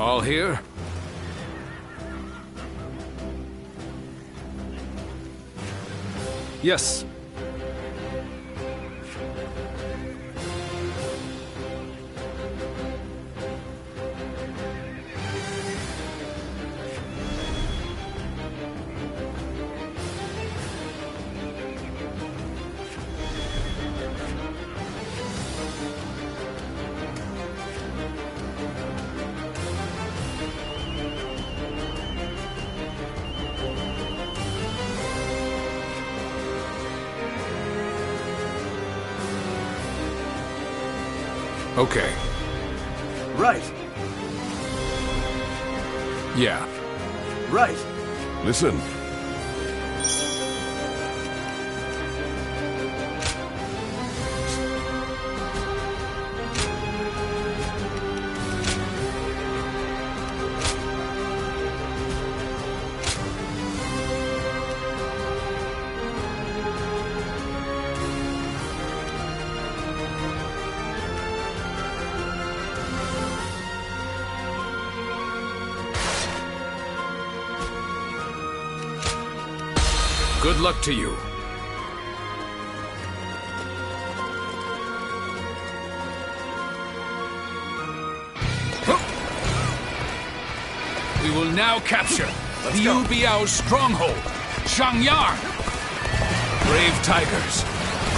All here? Yes. Okay. Right. Yeah. Right. Listen. Good luck to you. We will now capture Liu Biao's stronghold, Shangyang. Brave tigers,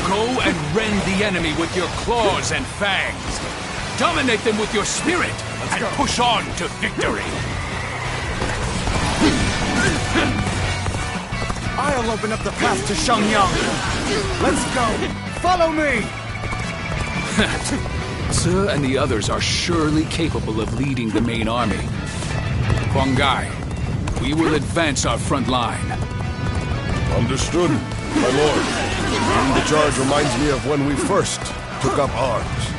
go and rend the enemy with your claws and fangs. Dominate them with your spirit and push on to victory. I'll open up the path to Shangyang. Let's go. Follow me. Sir and the others are surely capable of leading the main army. Huang Gai, we will advance our front line. Understood, my lord. Leading the charge reminds me of when we first took up arms.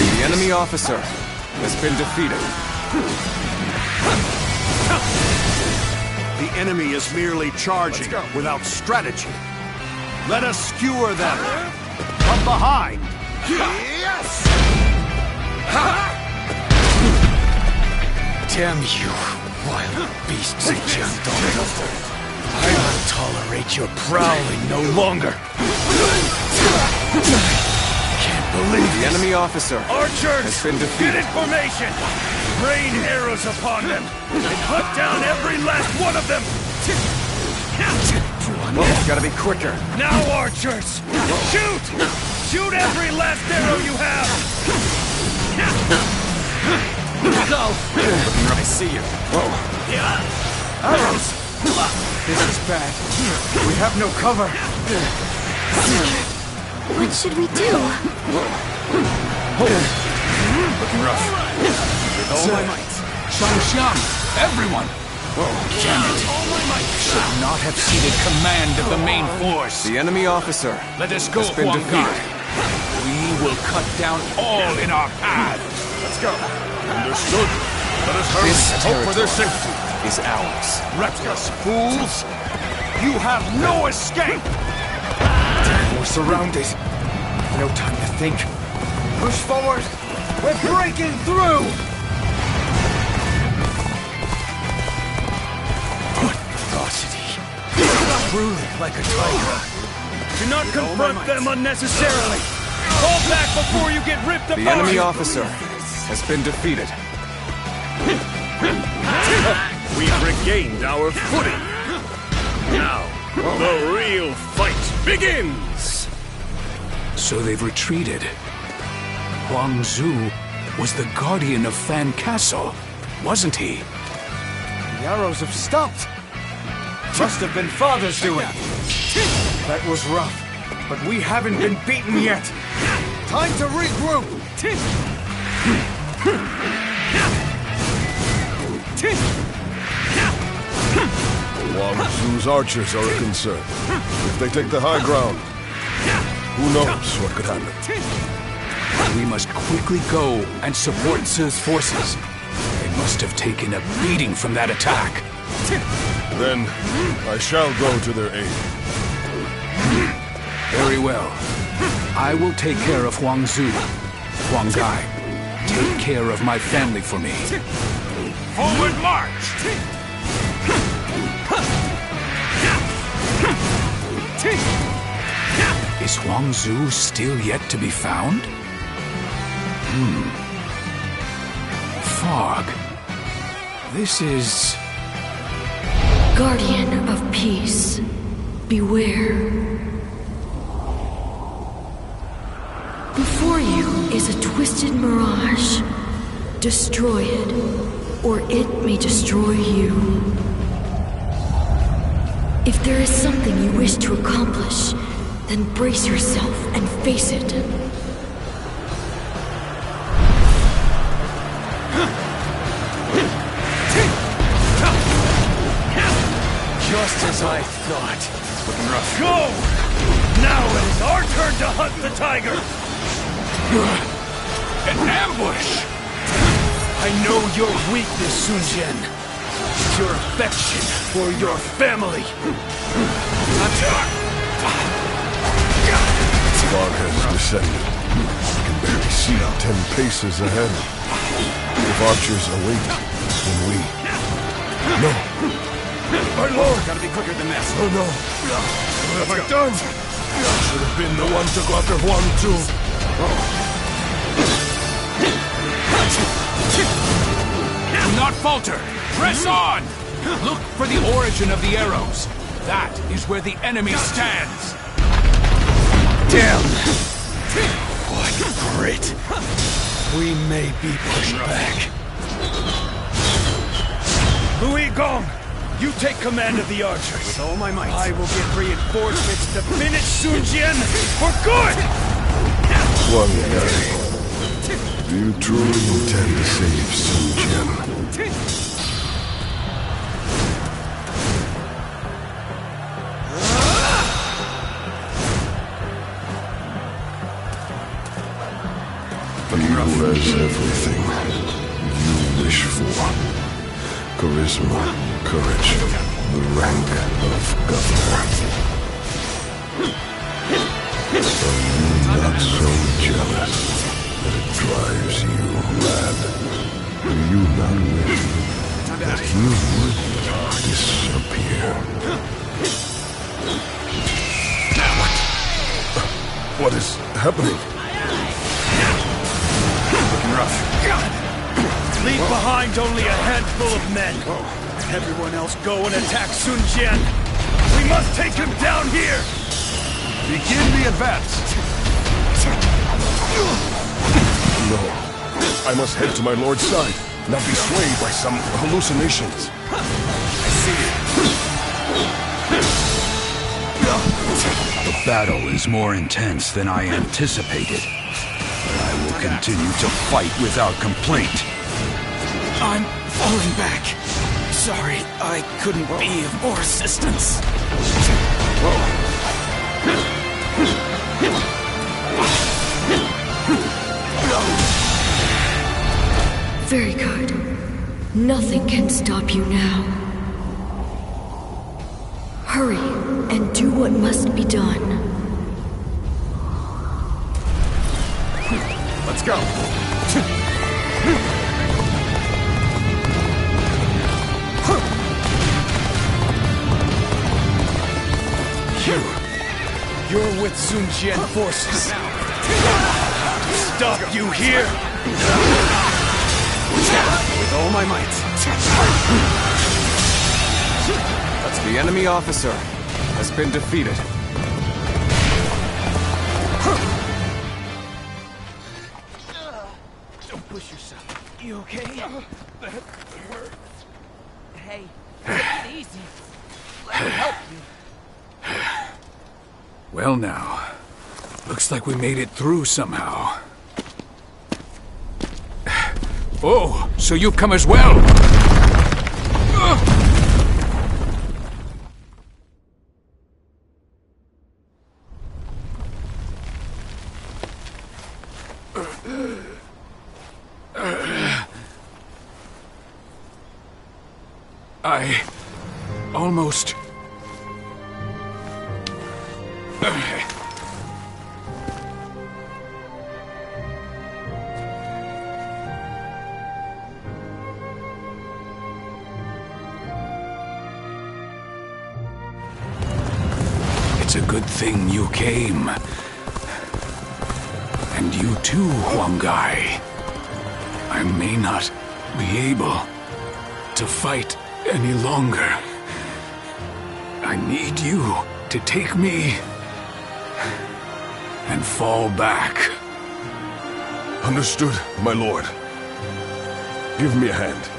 The enemy officer has been defeated. The enemy is merely charging without strategy. Let us skewer them from behind. Yes! Damn you, wild beasts of Jiangdong. I will tolerate your prowling no longer. Can't believe The enemy officer Archers! has been defeated. Get in formation! Rain arrows upon them! And hunt down every last one of them! It's gotta be quicker. Now, archers! Shoot! Shoot every last arrow you have! Go! I see you. Whoa. Arrows! This is bad. We have no cover. What should we do? Looking rough. With all my might. Shang, everyone! Damn it! Should not have ceded command of the main force. The enemy officer Let us go, has been Huang Gai. defeated. We will cut down all in our path. Let's go. Understood. Let us hurry This and hope for their territory safety. is ours. Reckless fools! You have no escape! We're surrounded. No time to think. Push forward. We're breaking through! What ferocity. Ruling like a tiger. Do not confront them unnecessarily! Fall back before you get ripped apart! The enemy officer has been defeated. We've regained our footing! Now, the real fight begins! So they've retreated. Huang Zu was the guardian of Fan Castle, wasn't he? The arrows have stopped. Must have been Father's doing. That was rough, but we haven't been beaten yet. Time to regroup. Wang Zu's archers are a concern. If they take the high ground, Who knows what could happen? We must quickly go and support Ci's forces. They must have taken a beating from that attack. Then I shall go to their aid. Very well. I will take care of Huang Zu. Huang Gai, take care of my family for me. Forward march! Is Huang Zu still yet to be found? Fog. This is... Guardian of peace, beware. Before you is a twisted mirage. Destroy it, or it may destroy you. If there is something you wish to accomplish, then brace yourself and face it. Just as I thought. Looking rough. Go! Now it is our turn to hunt the tiger! An ambush! I know your weakness, Sun Jian. It's your affection for your family. Fog has descended. I can barely see 10 paces ahead. If archers await, then we... No! My lord! Gotta be quicker than this. Oh no! What have I done? I should have been the one to go after Huang Zu. Do not falter! Press on! Look for the origin of the arrows. That is where the enemy stands. Damn! What grit! We may be pushed back. Louis Gong, you take command of the archers. With all my might. I will get reinforcements to finish Sun Jian for good! Huang Gai, do you truly intend to save Sun Jian? You has everything you wish for. Charisma, courage, the rank of governor. Are you not so jealous that it drives you mad? Do you not wish that he would disappear? What is happening? Leave behind only a handful of men. Everyone else go and attack Sun Jian. We must take him down here! Begin the advance! No. I must head to my lord's side, not be swayed by some hallucinations. The battle is more intense than I anticipated. But I will continue to fight without complaint. I'm falling back. Sorry, I couldn't be of more assistance. Very good. Nothing can stop you now. Hurry and do what must be done. Let's go! You're with Sun Jian forces. Stop you here! With all my might. That's the enemy officer has been defeated. Don't push yourself. You okay? That hurts. Hey, take it easy. Let me help you. Well now, looks like we made it through somehow. Oh, so you've come as well! I almost... It's a good thing you came. And you too, Huangai. I may not be able to fight any longer. I need you to take me and fall back. Understood, my lord. Give me a hand.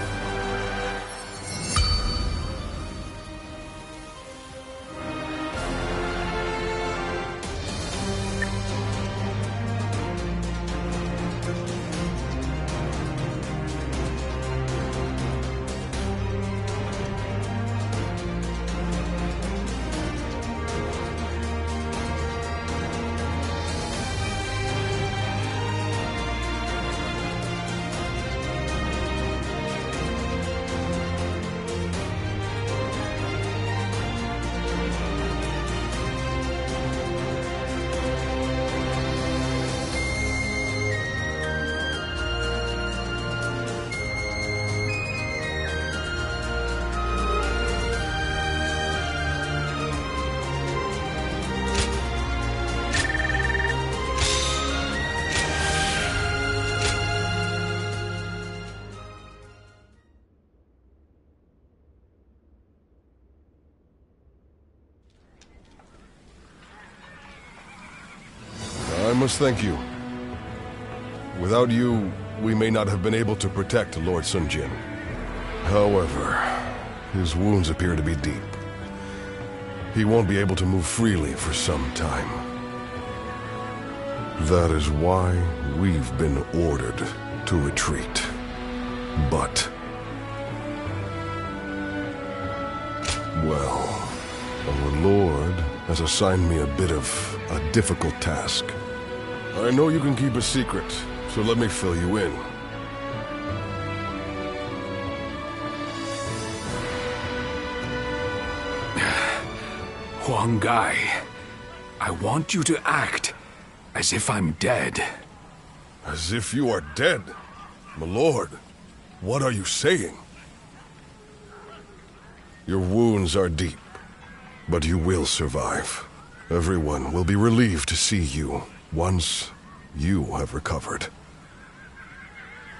I must thank you. Without you, we may not have been able to protect Lord Sun Jian. However, his wounds appear to be deep. He won't be able to move freely for some time. That is why we've been ordered to retreat. But... well, our Lord has assigned me a bit of a difficult task. I know you can keep a secret, so let me fill you in. Huangai, I want you to act as if I'm dead. As if you are dead? My lord, what are you saying? Your wounds are deep, but you will survive. Everyone will be relieved to see you once you have recovered.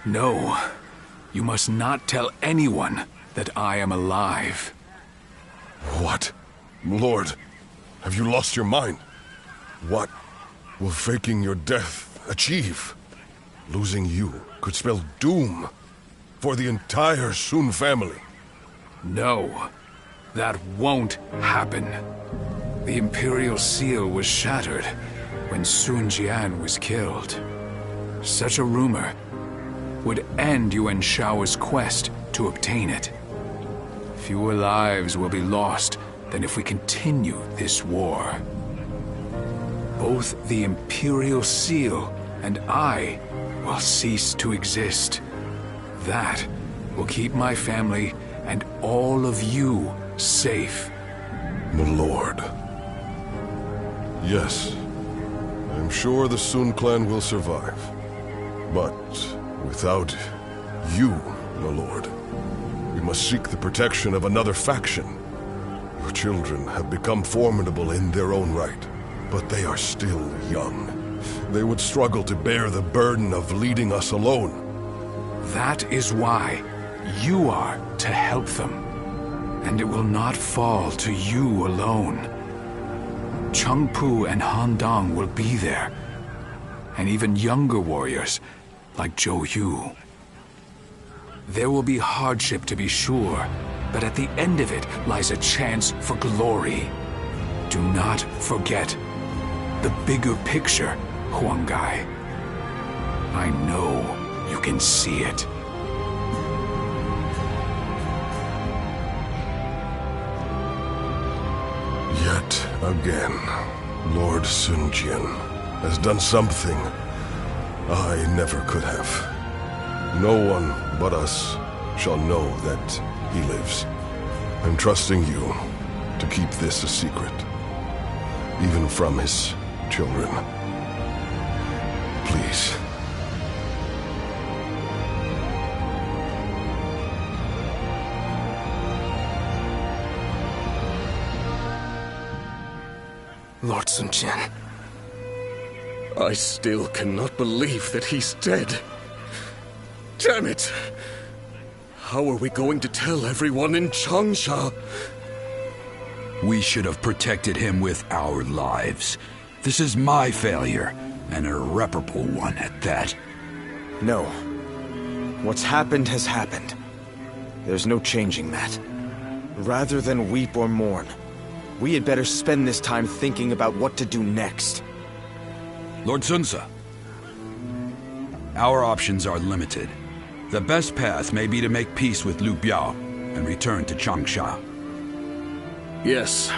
No, you must not tell anyone that I am alive. What? Lord, have you lost your mind? What will faking your death achieve? Losing you could spell doom for the entire Sun family. No, that won't happen. The Imperial Seal was shattered when Sun Jian was killed. Such a rumor would end Yuan Shao's quest to obtain it. Fewer lives will be lost than if we continue this war. Both the Imperial Seal and I will cease to exist. That will keep my family and all of you safe. My lord. Yes, I'm sure the Sun clan will survive. But without you, my lord, we must seek the protection of another faction. Your children have become formidable in their own right, but they are still young. They would struggle to bear the burden of leading us alone. That is why you are to help them. And it will not fall to you alone. Chengpu and Han Dang will be there, and even younger warriors like Zhou Yu. There will be hardship to be sure, but at the end of it lies a chance for glory. Do not forget the bigger picture, Huangai. I know you can see it. Yet again, Lord Sun Jian has done something I never could have. No one but us shall know that he lives. I'm trusting you to keep this a secret, even from his children. Please. Lord Sun Jian. I still cannot believe that he's dead. Damn it! How are we going to tell everyone in Changsha? We should have protected him with our lives. This is my failure, an irreparable one at that. No. What's happened has happened. There's no changing that. Rather than weep or mourn, we had better spend this time thinking about what to do next. Lord Sunsa, our options are limited. The best path may be to make peace with Liu Biao and return to Changsha. Yes.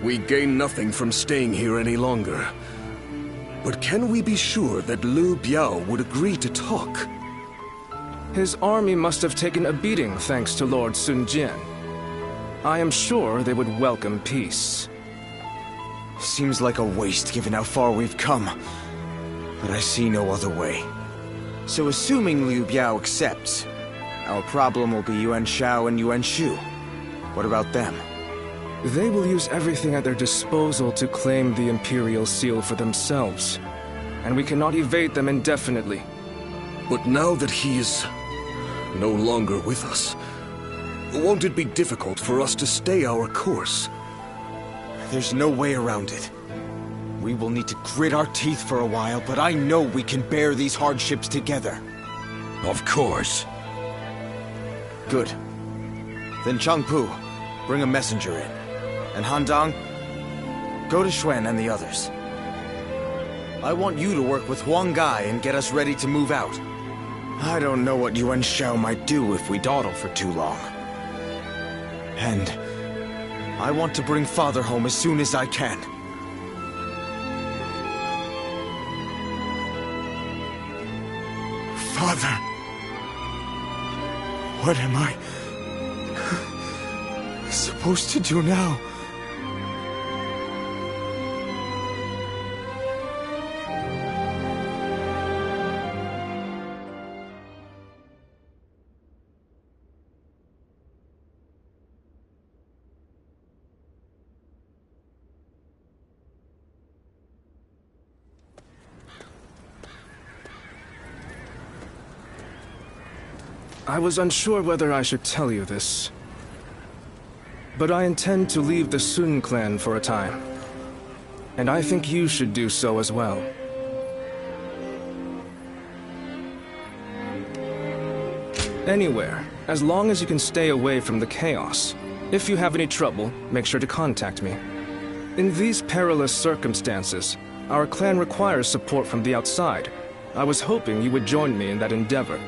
We gain nothing from staying here any longer. But can we be sure that Liu Biao would agree to talk? His army must have taken a beating thanks to Lord Sun Jian. I am sure they would welcome peace. Seems like a waste given how far we've come. But I see no other way. So assuming Liu Biao accepts, our problem will be Yuan Shao and Yuan Shu. What about them? They will use everything at their disposal to claim the Imperial Seal for themselves. And we cannot evade them indefinitely. But now that he is no longer with us, won't it be difficult for us to stay our course? There's no way around it. We will need to grit our teeth for a while, but I know we can bear these hardships together. Of course. Good. Then Changpu, bring a messenger in. And Handang, go to Xuan and the others. I want you to work with Huang Gai and get us ready to move out. I don't know what Yuan Shao might do if we dawdle for too long. And I want to bring Father home as soon as I can. Father! What am I supposed to do now? I was unsure whether I should tell you this, but I intend to leave the Sun clan for a time, and I think you should do so as well. Anywhere, as long as you can stay away from the chaos. If you have any trouble, make sure to contact me. In these perilous circumstances, our clan requires support from the outside. I was hoping you would join me in that endeavor.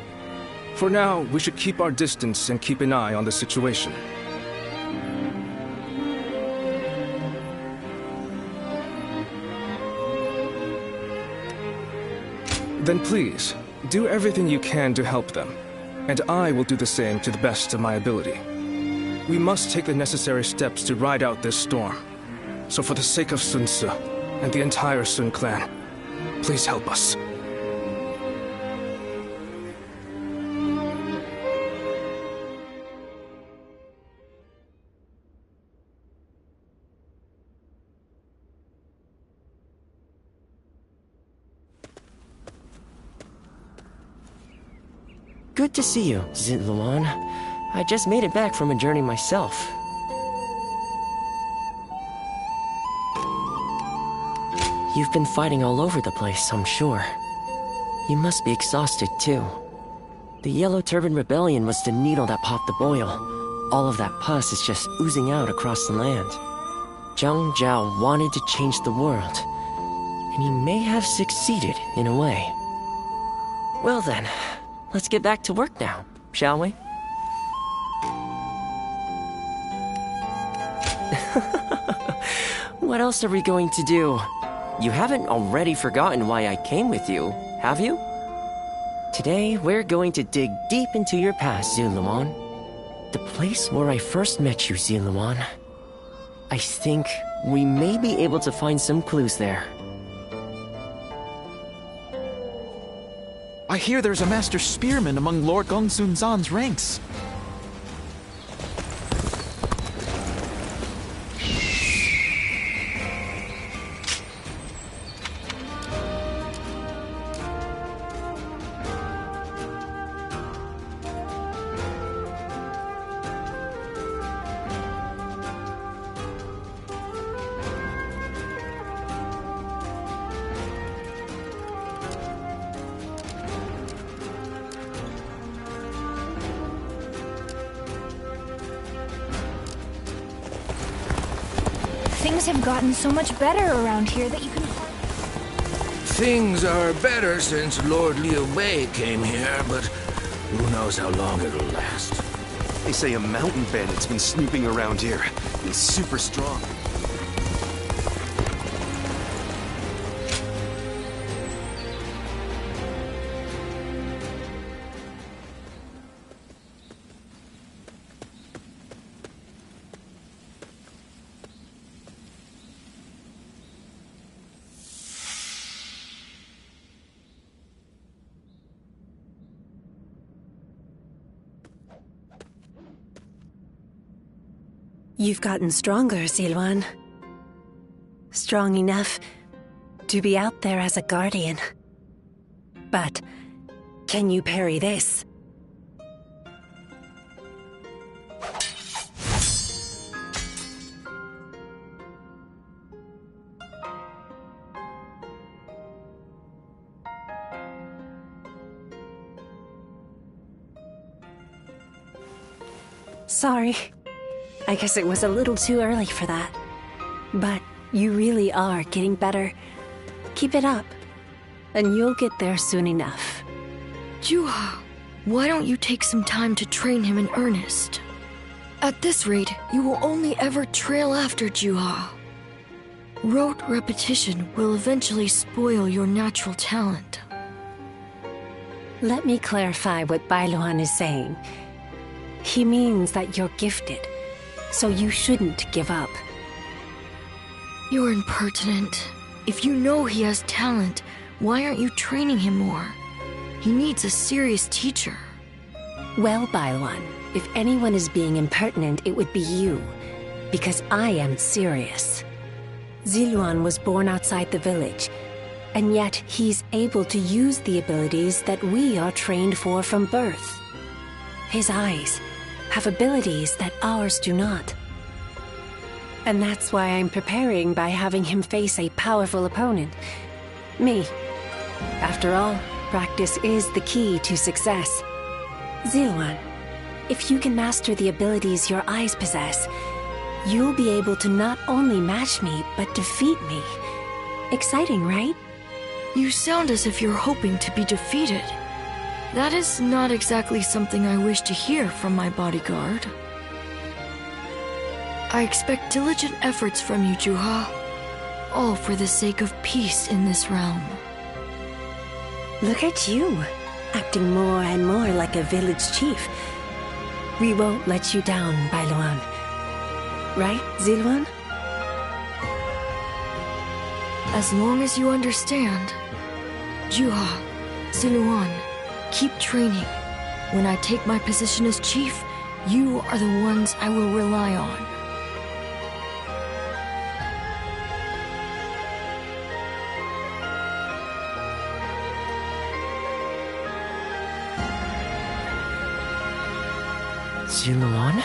For now, we should keep our distance and keep an eye on the situation. Then please, do everything you can to help them, and I will do the same to the best of my ability. We must take the necessary steps to ride out this storm. So for the sake of Sun Ce and the entire Sun clan, please help us. Good to see you, Zitluan. I just made it back from a journey myself. You've been fighting all over the place, I'm sure. You must be exhausted, too. The Yellow Turban Rebellion was the needle that popped the boil. All of that pus is just oozing out across the land. Zhang Zhao wanted to change the world, and he may have succeeded in a way. Well then, let's get back to work now, shall we? What else are we going to do? You haven't already forgotten why I came with you, have you? Today, we're going to dig deep into your past, Zuluan. The place where I first met you, Ziluan. I think we may be able to find some clues there. I hear there's a master spearman among Lord Gongsun Zan's ranks. Things have gotten so much better around here that you can... Things are better since Lord Liu Bei came here, but who knows how long it'll last. They say a mountain bandit's been snooping around here. He's super strong. You've gotten stronger, Ziluan. Strong enough to be out there as a guardian. But can you parry this? Sorry. I guess it was a little too early for that. But you really are getting better. Keep it up, and you'll get there soon enough. Juha, why don't you take some time to train him in earnest? At this rate, you will only ever trail after Juha. Rote repetition will eventually spoil your natural talent. Let me clarify what Bailuan is saying. He means that you're gifted, so you shouldn't give up. You're impertinent. If you know he has talent, why aren't you training him more? He needs a serious teacher. Well, Bailuan, if anyone is being impertinent, it would be you. Because I am serious. Ziluan was born outside the village, and yet he's able to use the abilities that we are trained for from birth. His eyes have abilities that ours do not. And that's why I'm preparing by having him face a powerful opponent. Me. After all, practice is the key to success. Ziluan, if you can master the abilities your eyes possess, you'll be able to not only match me, but defeat me. Exciting, right? You sound as if you're hoping to be defeated. That is not exactly something I wish to hear from my bodyguard. I expect diligent efforts from you, Juha. All for the sake of peace in this realm. Look at you, acting more and more like a village chief. We won't let you down, Bailuan. Right, Ziluan? As long as you understand. Juha, Ziluan, keep training. When I take my position as chief, you are the ones I will rely on. Ziluan?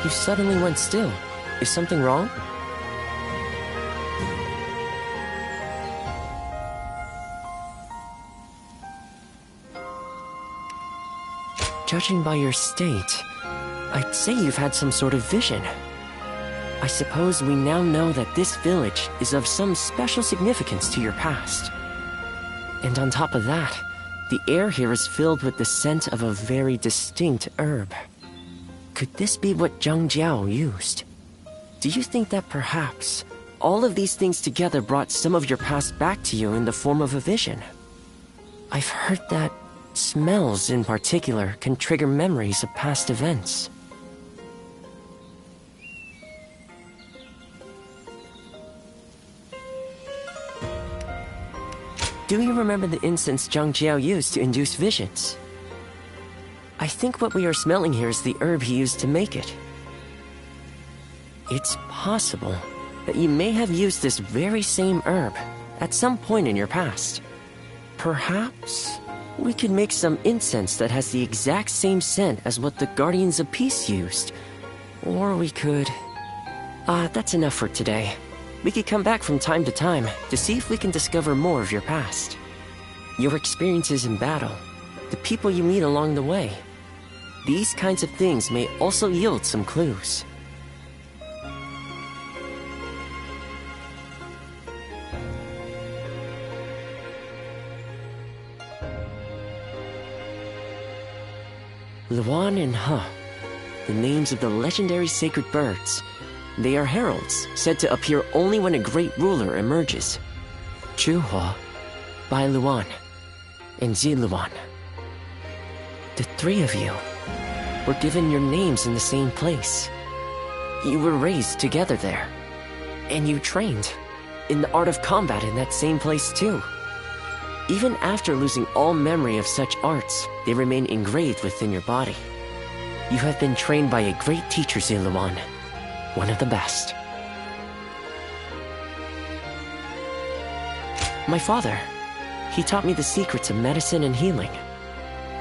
You suddenly went still. Is something wrong? Judging by your state, I'd say you've had some sort of vision. I suppose we now know that this village is of some special significance to your past. And on top of that, the air here is filled with the scent of a very distinct herb. Could this be what Zhang Jiao used? Do you think that perhaps all of these things together brought some of your past back to you in the form of a vision? I've heard that smells in particular can trigger memories of past events. Do you remember the incense Zhang Jiao used to induce visions? I think what we are smelling here is the herb he used to make it. It's possible that you may have used this very same herb at some point in your past. Perhaps we could make some incense that has the exact same scent as what the Guardians of Peace used. Or we could... that's enough for today. We could come back from time to time to see if we can discover more of your past. Your experiences in battle, the people you meet along the way. These kinds of things may also yield some clues. Luan and He, the names of the legendary sacred birds. They are heralds, said to appear only when a great ruler emerges. Chuhua, Bai Luan, and Ziluan. The three of you were given your names in the same place. You were raised together there. And you trained in the art of combat in that same place too. Even after losing all memory of such arts, they remain engraved within your body. You have been trained by a great teacher, Ziluan. One of the best. My father. He taught me the secrets of medicine and healing.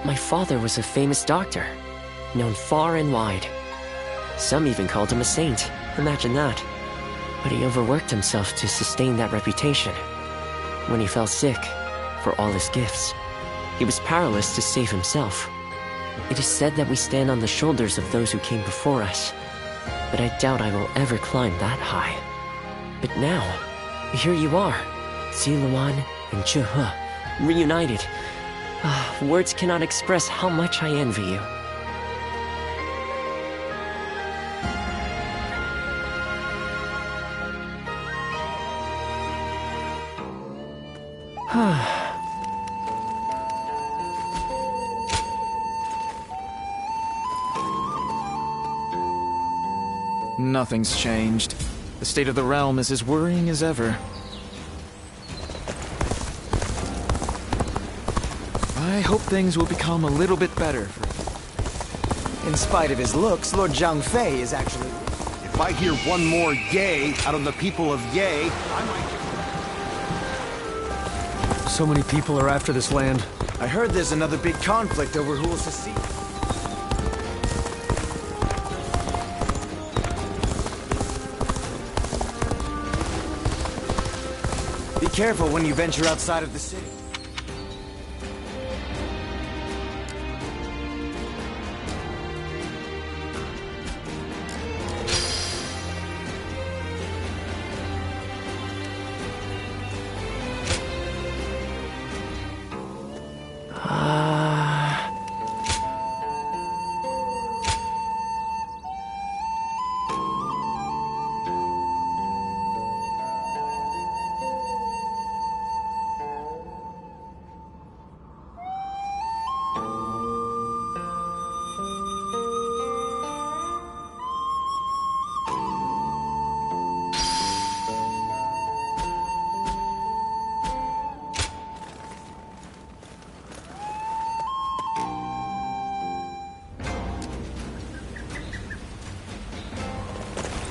My father was a famous doctor, known far and wide. Some even called him a saint. Imagine that. But he overworked himself to sustain that reputation. When he fell sick, for all his gifts, he was powerless to save himself. It is said that we stand on the shoulders of those who came before us, but I doubt I will ever climb that high. But now, here you are, Ziluan and Chuhua, reunited. Words cannot express how much I envy you. Nothing's changed. The state of the realm is as worrying as ever. I hope things will become a little bit better. In spite of his looks, Lord Zhang Fei is actually... If I hear one more yay out of the people of Yay, I might... So many people are after this land. I heard there's another big conflict over who will secede. Be careful when you venture outside of the city.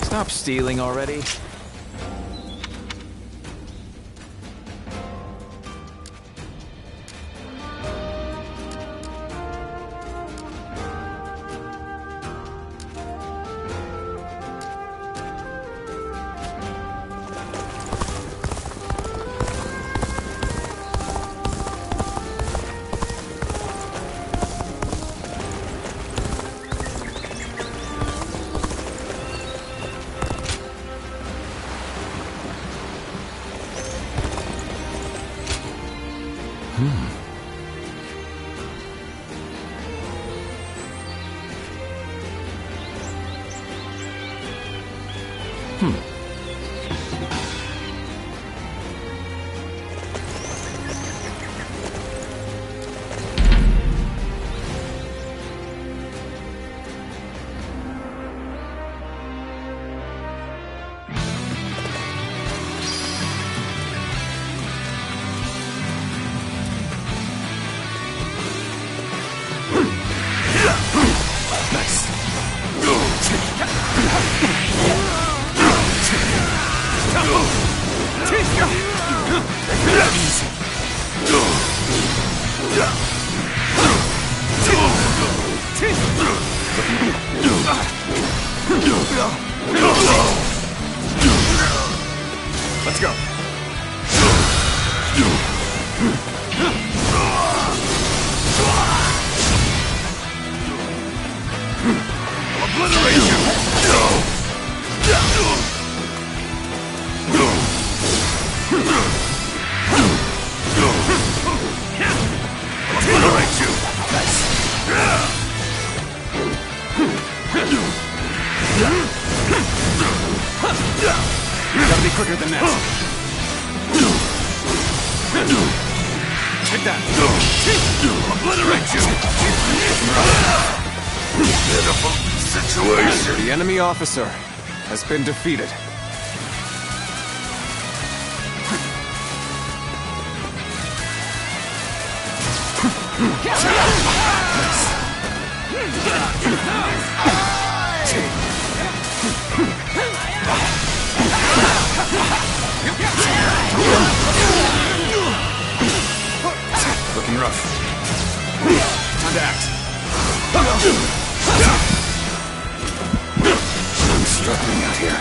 Stop stealing already. Let's go. Obliterate you! Obliterate you! Nice. Gotta be quicker than that. Take that. Obliterate you! Pitiful situation. The enemy officer has been defeated. Looking rough. Time to act. I'm struggling out here.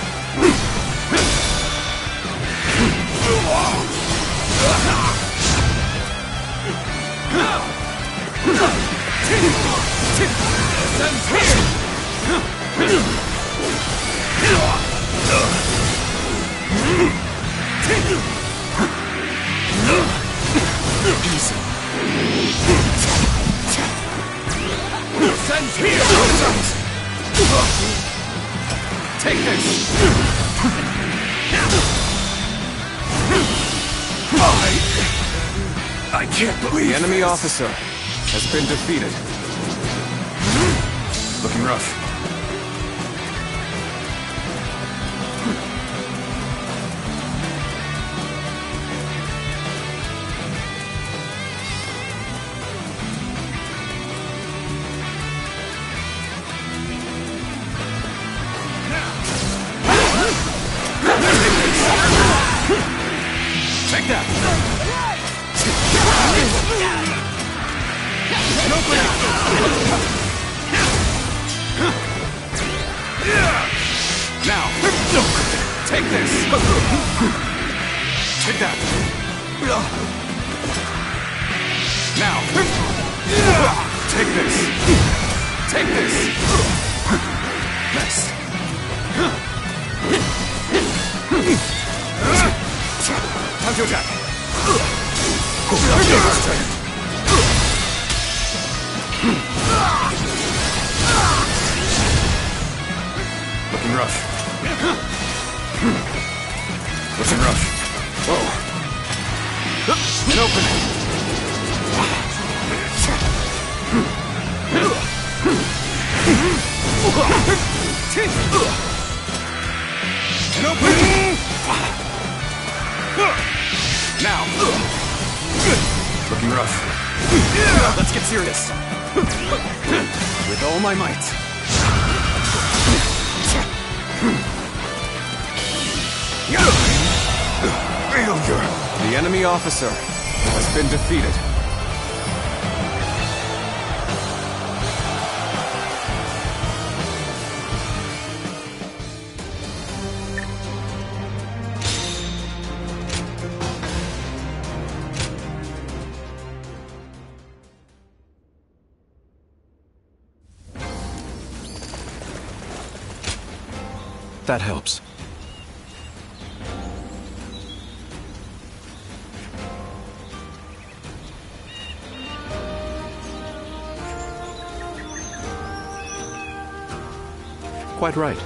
Easy. Send here! Take this! I can't believe the enemy officer has been defeated. Looking rough. Take that! Now, take this! Take that! Now, take this! Take this! Nice! Time to attack! Looking rough. Looking rough. Whoa. An opening. An opening. Now. Looking rough. Let's get serious. With all my might. Failure. The enemy officer has been defeated. That helps. Quite right.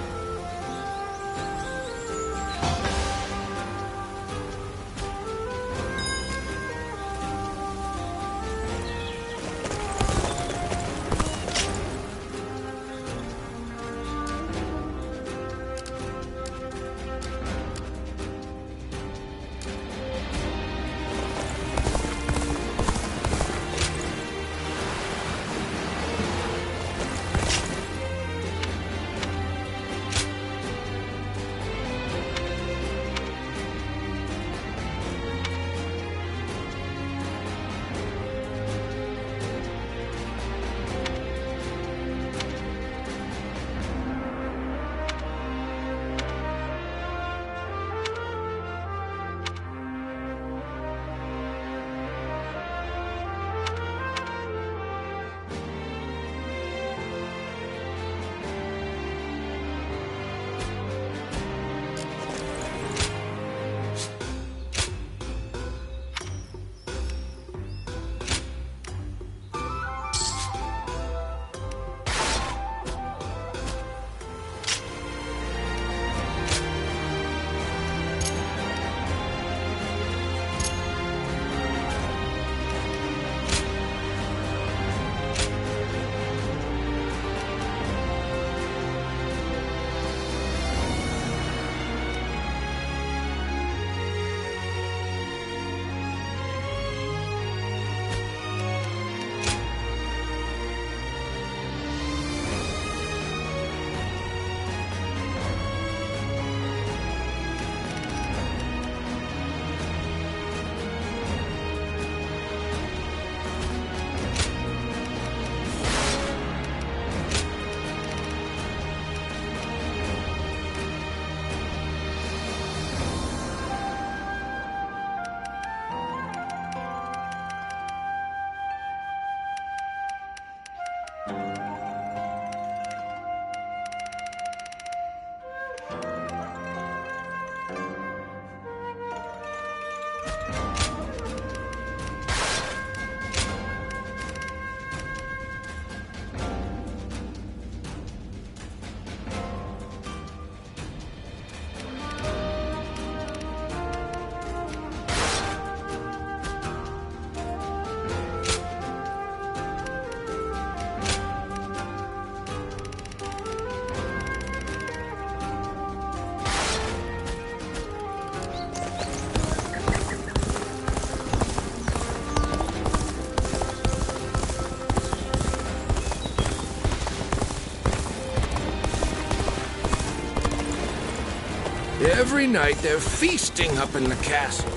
Every night they're feasting up in the castle.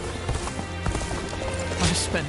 I spent...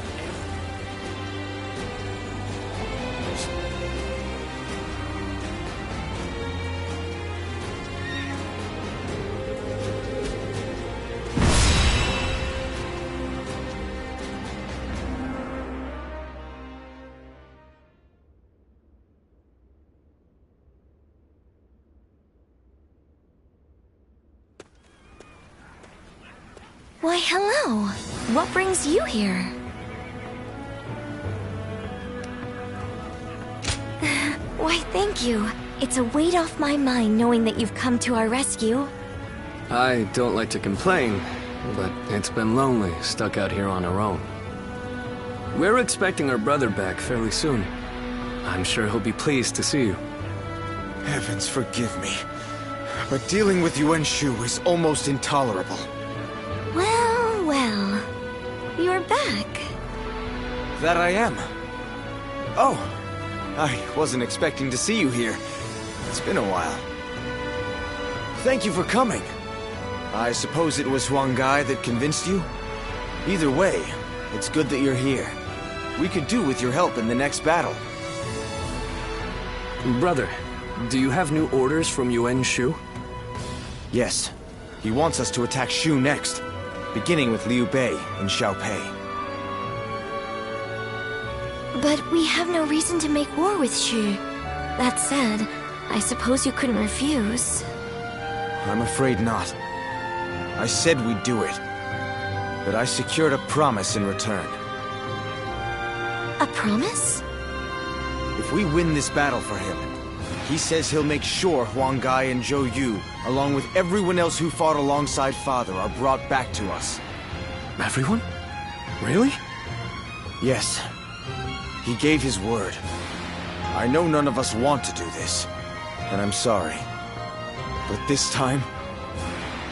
Why, hello. What brings you here? Why, thank you. It's a weight off my mind knowing that you've come to our rescue. I don't like to complain, but it's been lonely, stuck out here on our own. We're expecting our brother back fairly soon. I'm sure he'll be pleased to see you. Heavens forgive me, but dealing with Yuan Shu is almost intolerable. Well, well. You're back. That I am. Oh, I wasn't expecting to see you here. It's been a while. Thank you for coming. I suppose it was Huang Gai that convinced you? Either way, it's good that you're here. We could do with your help in the next battle. Brother, do you have new orders from Yuan Shu? Yes. He wants us to attack Shu next, beginning with Liu Bei in Xiaopei. But we have no reason to make war with Shu. That said, I suppose you couldn't refuse. I'm afraid not. I said we'd do it. But I secured a promise in return. A promise? If we win this battle for him, he says he'll make sure Huang Gai and Zhou Yu, along with everyone else who fought alongside Father, are brought back to us. Everyone? Really? Yes. He gave his word. I know none of us want to do this, and I'm sorry. But this time,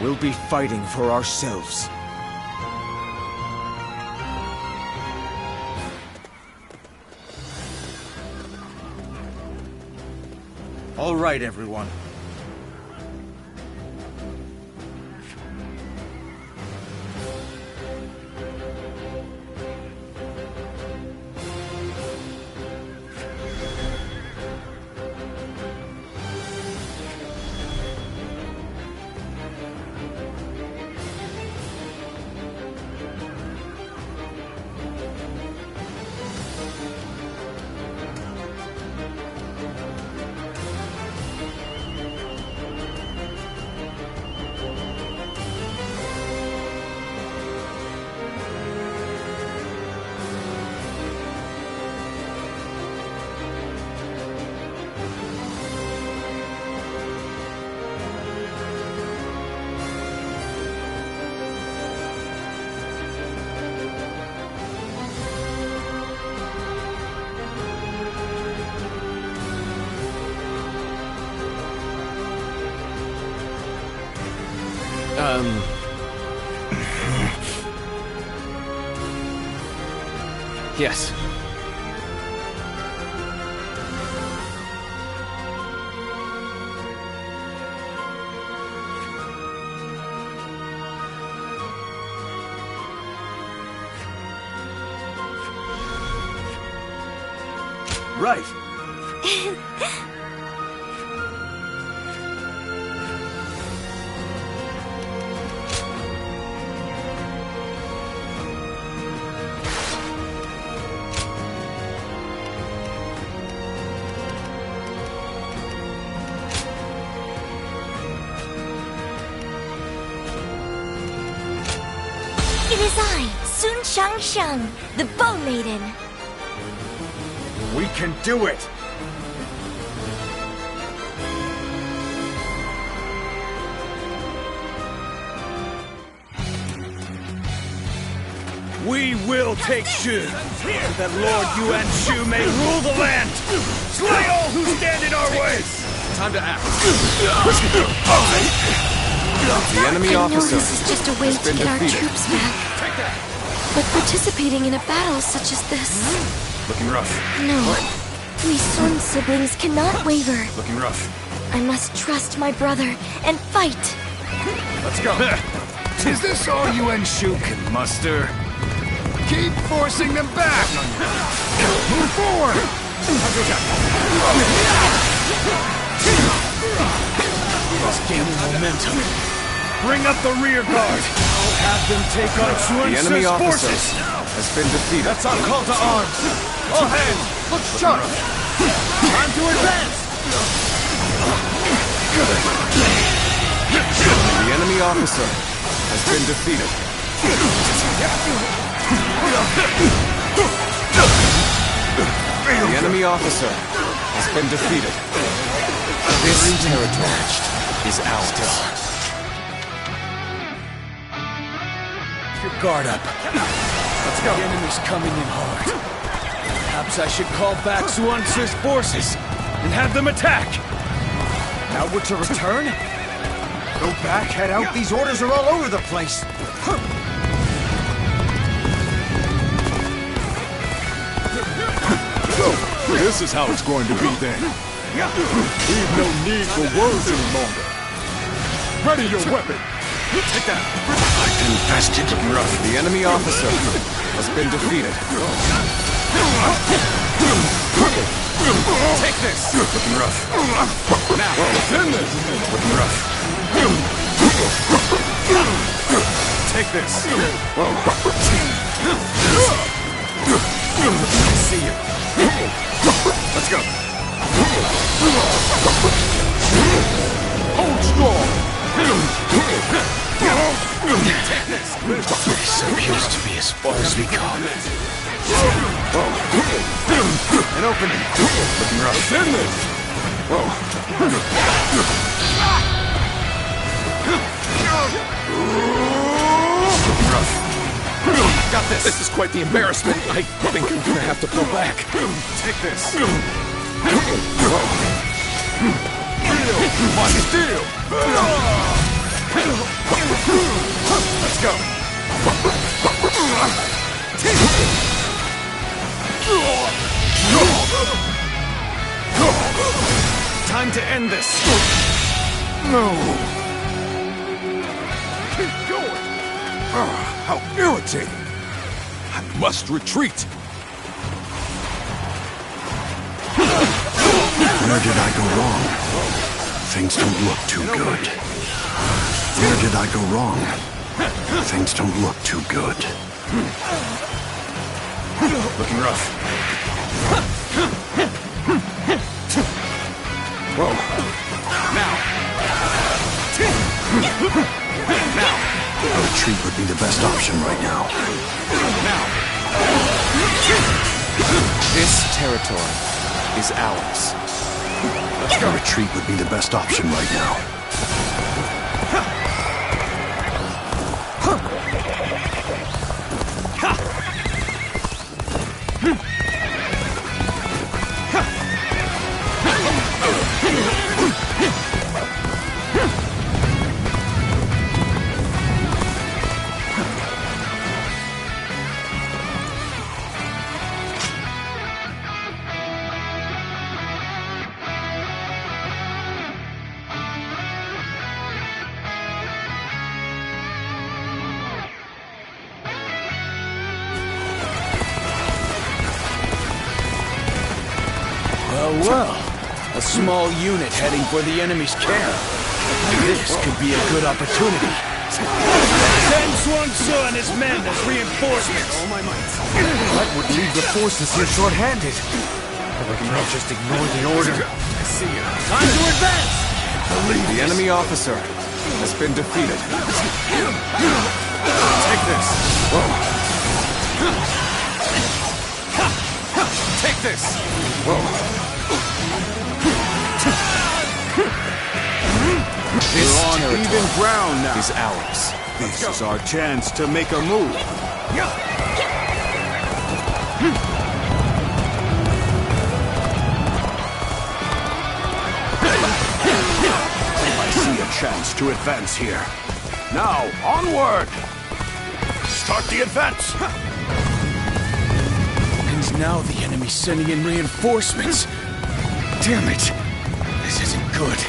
we'll be fighting for ourselves. All right, everyone. Yes. Right. It is I, Sun Shangsheng, the Bow Maiden. We can do it! We will take Shu, that Lord Yuan Shu may rule the land. Slay all who stand in our way. Time to act. The enemy I know officer this is just a way has to been get our defeated. troops back. But participating in a battle such as this... Looking rough. No. We Sun siblings cannot waver. Looking rough. I must trust my brother and fight. Let's go. Is this all Yuan-Shu can muster? Keep forcing them back! Move forward! Let's gain momentum. Bring up the rear guard. Have them take on The enemy Xuan's officer forces. has been defeated. That's our call to arms. All hands, let's charge. Time to advance. The enemy officer has been defeated. The enemy officer has been defeated. This territory is ours. Your guard up. Let's go. The enemy's coming in hard. Perhaps I should call back Xuan's forces and have them attack. Now we're to return? Go back, head out. These orders are all over the place. This is how it's going to be then. We've no need for words any longer. Ready your weapon. Take that. I've been bested. Rough. The enemy officer has been defeated. Take this. Looking rough. Now. Looking rough. Take this. I see you. Let's go. Hold strong. Take this. This appears to be as far as we go. An opening. Looking rough. Looking rough. Got this. This is quite the embarrassment. I think I'm gonna have to pull back. Take this. My steel. Let's go. Time to end this. No. Keep going. How irritating. I must retreat. Where did I go wrong? Things don't look too good. Where did I go wrong? Things don't look too good. Looking rough. Whoa. Now. Now. A retreat would be the best option right now. Now. This territory is ours. Let's go. A retreat would be the best option right now. Well, a small unit heading for the enemy's camp. This could be a good opportunity. Send Xuanzu and his men as reinforcements. All my might. That would leave the forces here short-handed. We can just ignore the order. I see you. Time to advance! The enemy officer has been defeated. Take this. Take this. This We're on even ground now. is ours. This is our chance to make a move. I see a chance to advance here. Now, onward! Start the advance! And now the enemy's sending in reinforcements. Damn it! This isn't good.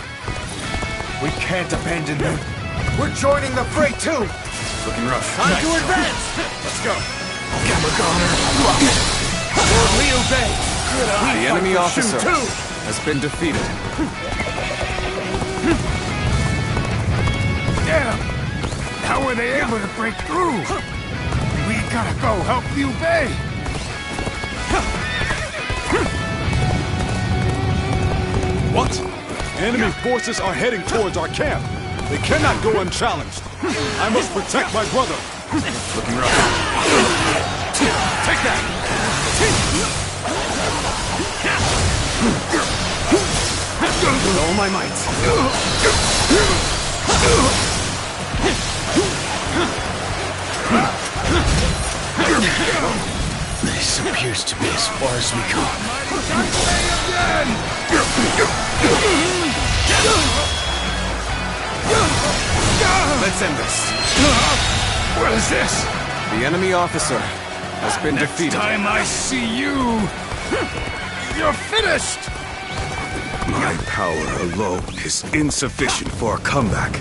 We can't abandon them. We're joining the fray too! Looking rough. Time to advance! Let's go. Lord Liu Bei! The enemy officer has been defeated. Damn! How were they able to break through? We gotta go help Liu Bei! What? Enemy forces are heading towards our camp. They cannot go unchallenged. I must protect my brother. Looking rough. Take that! With all my might. This appears to be as far as we go. Let's end this. What is this? The enemy officer has been defeated. Next time I see you, you're finished! My power alone is insufficient for a comeback.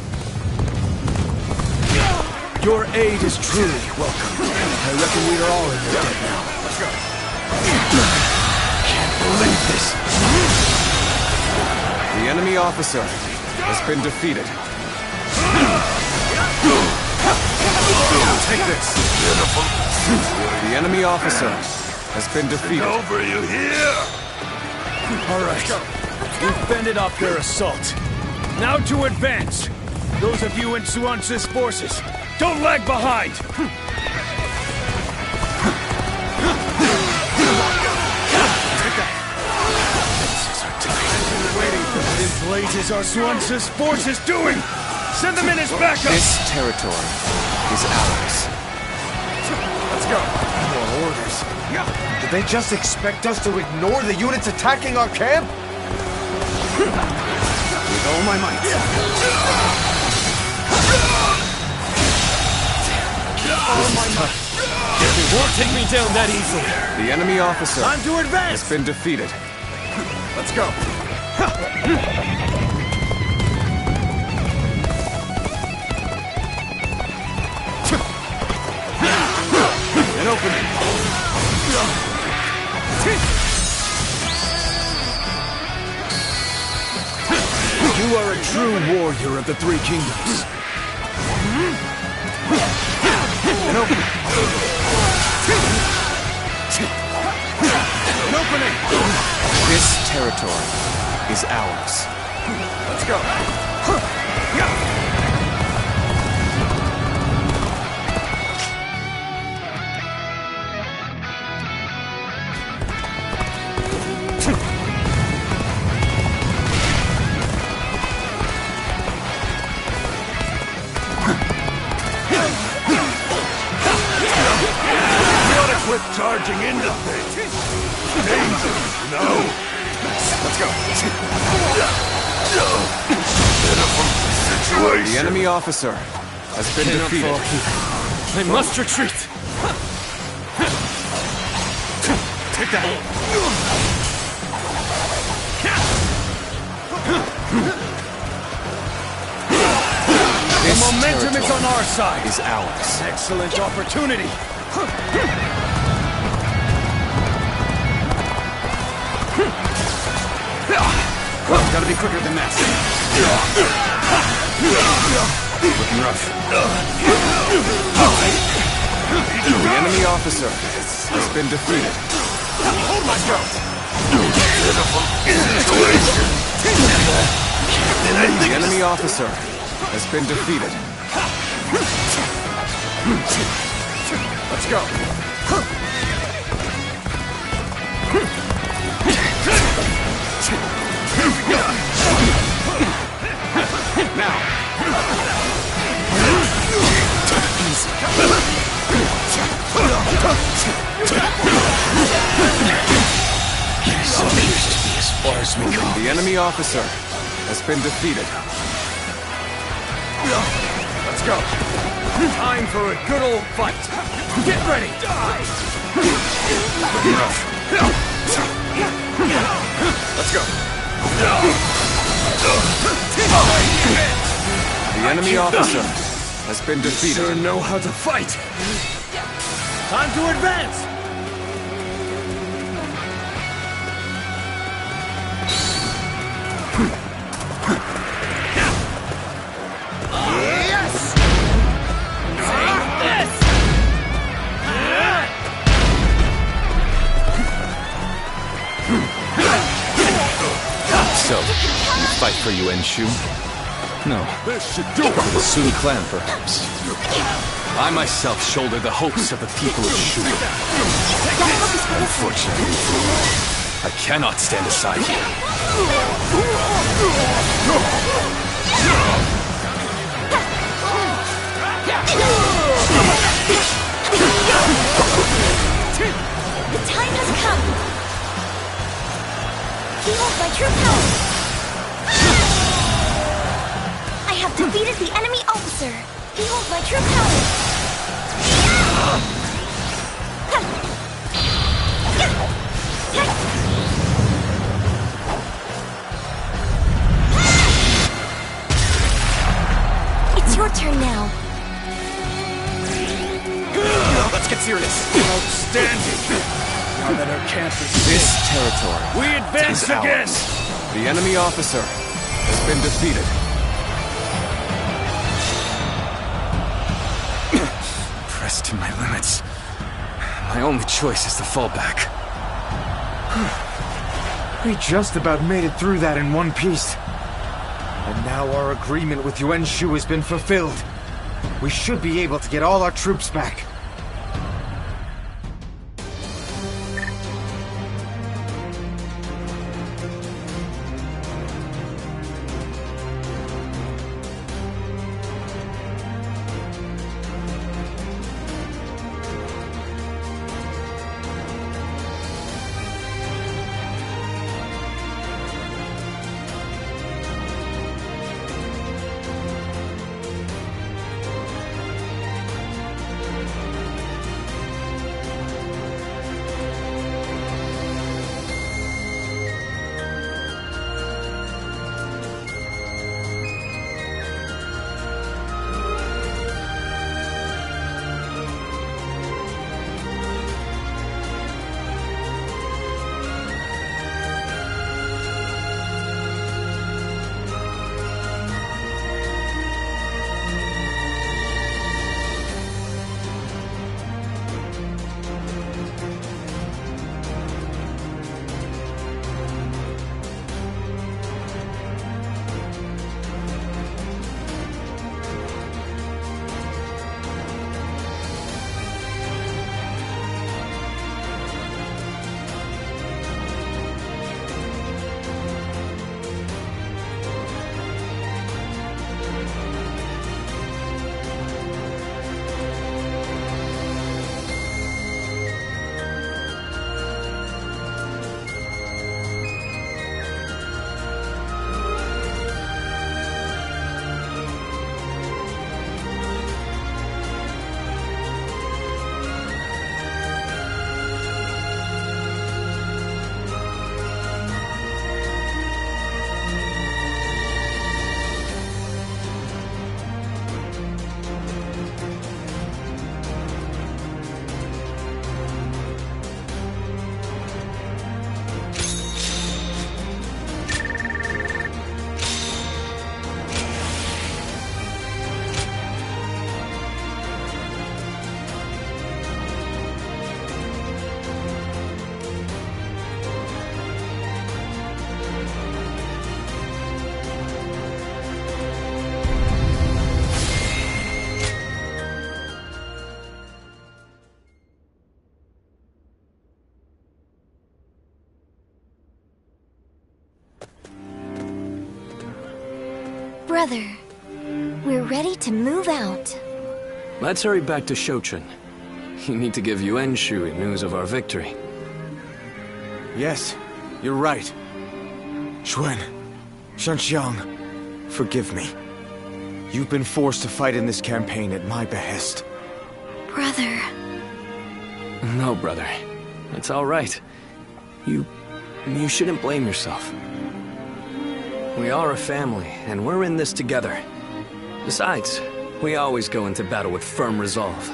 Your aid is truly welcome. I reckon we are all in your debt now. Let's go. Can't believe this. The enemy officer has been defeated. Take this. The enemy officer has been defeated. Over you here! All right. We've fended off their assault. Now to advance. Those of you in Suance's forces, don't lag behind! What in blazes are Suance's forces doing? Send them in as backup! This territory is ours. Let's go. More orders. Did they just expect us to ignore the units attacking our camp? With all my might. They won't take me down that easily. The enemy officer Time to advance! has been defeated. Let's go. An opening. You are a true warrior of the Three Kingdoms. An opening. An opening. This territory is ours. Let's go. Quit charging into things. Dangerous, no. Let's go. The enemy officer has been defeated. I must retreat. Take that. The momentum is on our side. Is ours. Excellent opportunity. Gotta be quicker than that. Looking rough. The enemy officer has been defeated. Let's go. The enemy officer has been defeated. Let's go. Now. This appears to be as far as we go. The enemy officer has been defeated. Let's go. Time for a good old fight. Get ready. Looking rough. Let's go. The enemy officer has been defeated. You sure know how to fight. Time to advance! Yes! Take this! So, you fight for Yuan Shu? No. This should do it. The Sun clan, perhaps. I myself shoulder the hopes of the people of Shu. Unfortunately, I cannot stand aside here. The time has come! Behold my true power! I have defeated the enemy officer! Behold my true power! It's your turn now. Let's get serious. Outstanding! Now that our camp is This territory we advance is again! ours. The enemy officer has been defeated. Pressed to my limits. My only choice is to fall back. We just about made it through that in one piece. And now our agreement with Yuan Shu has been fulfilled. We should be able to get all our troops back. Brother, we're ready to move out. Let's hurry back to Shouchun. You need to give Yuan Shu news of our victory. Yes, you're right. Xuan, Shanxiang, forgive me. You've been forced to fight in this campaign at my behest. Brother. No, brother. It's all right. You shouldn't blame yourself. We are a family, and we're in this together. Besides, we always go into battle with firm resolve.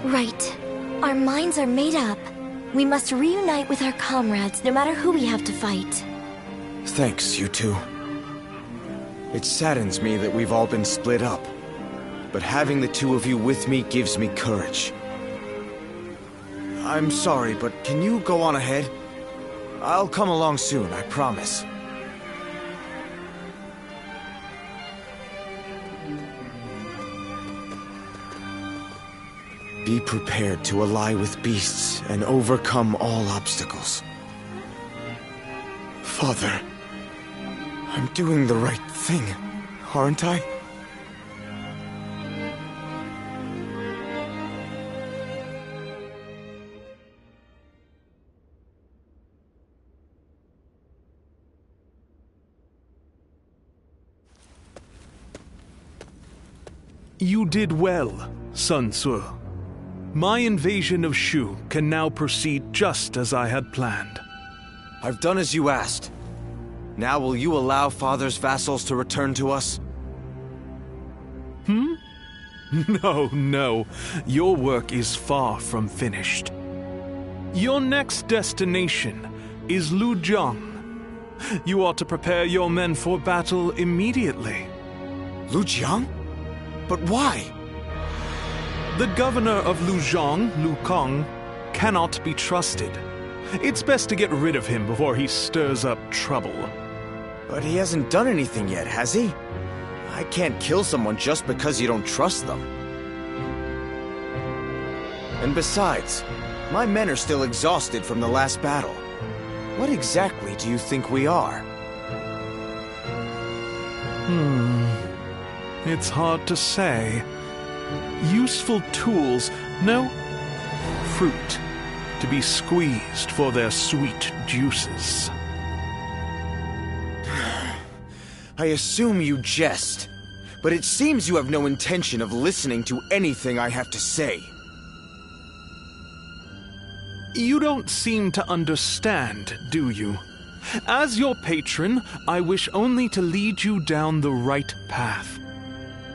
Right. Our minds are made up. We must reunite with our comrades, no matter who we have to fight. Thanks, you two. It saddens me that we've all been split up. But having the two of you with me gives me courage. I'm sorry, but can you go on ahead? I'll come along soon, I promise. Be prepared to ally with beasts and overcome all obstacles. Father, I'm doing the right thing, aren't I? You did well, Sun Tzu. My invasion of Shu can now proceed just as I had planned. I've done as you asked. Now will you allow Father's vassals to return to us? No. Your work is far from finished. Your next destination is Lujiang. You ought to prepare your men for battle immediately. Lujiang? But why? The governor of Lujiang, Lu Kang, cannot be trusted. It's best to get rid of him before he stirs up trouble. But he hasn't done anything yet, has he? I can't kill someone just because you don't trust them. And besides, my men are still exhausted from the last battle. What exactly do you think we are? It's hard to say. Useful tools, no fruit to be squeezed for their sweet juices. I assume you jest, but it seems you have no intention of listening to anything I have to say. You don't seem to understand, do you? As your patron, I wish only to lead you down the right path.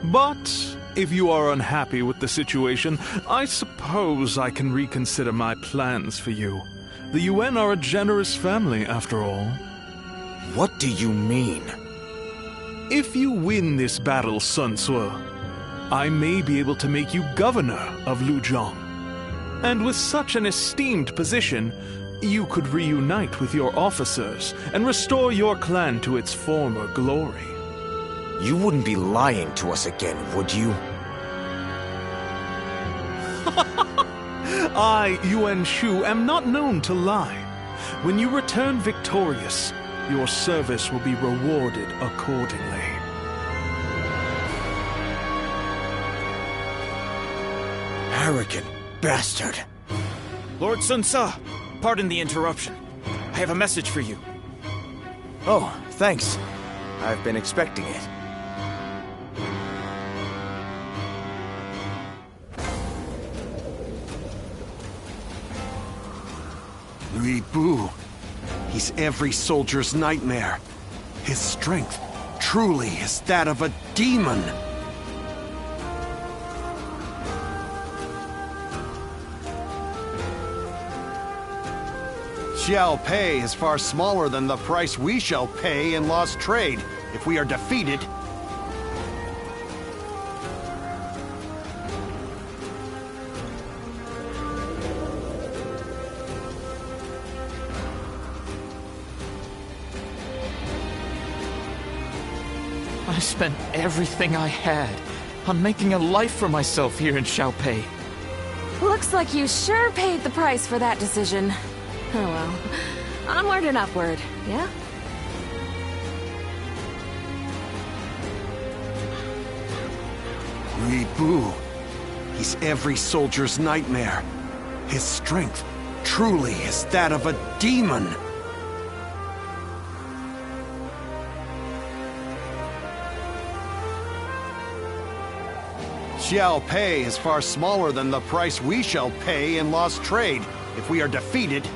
But if you are unhappy with the situation, I suppose I can reconsider my plans for you. The UN are a generous family, after all. What do you mean? If you win this battle, Sun Tzu, I may be able to make you governor of Lujiang. And with such an esteemed position, you could reunite with your officers and restore your clan to its former glory. You wouldn't be lying to us again, would you? I, Yuan Shu, am not known to lie. When you return victorious, your service will be rewarded accordingly. Arrogant bastard. Lord Sun Tzu, pardon the interruption. I have a message for you. Oh, thanks. I've been expecting it. Li Bu. He's every soldier's nightmare. His strength truly is that of a demon. Xiao Pei is far smaller than the price we shall pay in lost trade if we are defeated. I spent everything I had on making a life for myself here in Xiaopei. Looks like you sure paid the price for that decision. Oh well. Onward and upward, yeah? Li Bu. He's every soldier's nightmare. His strength truly is that of a demon. Xiao Pei is far smaller than the price we shall pay in lost trade if we are defeated.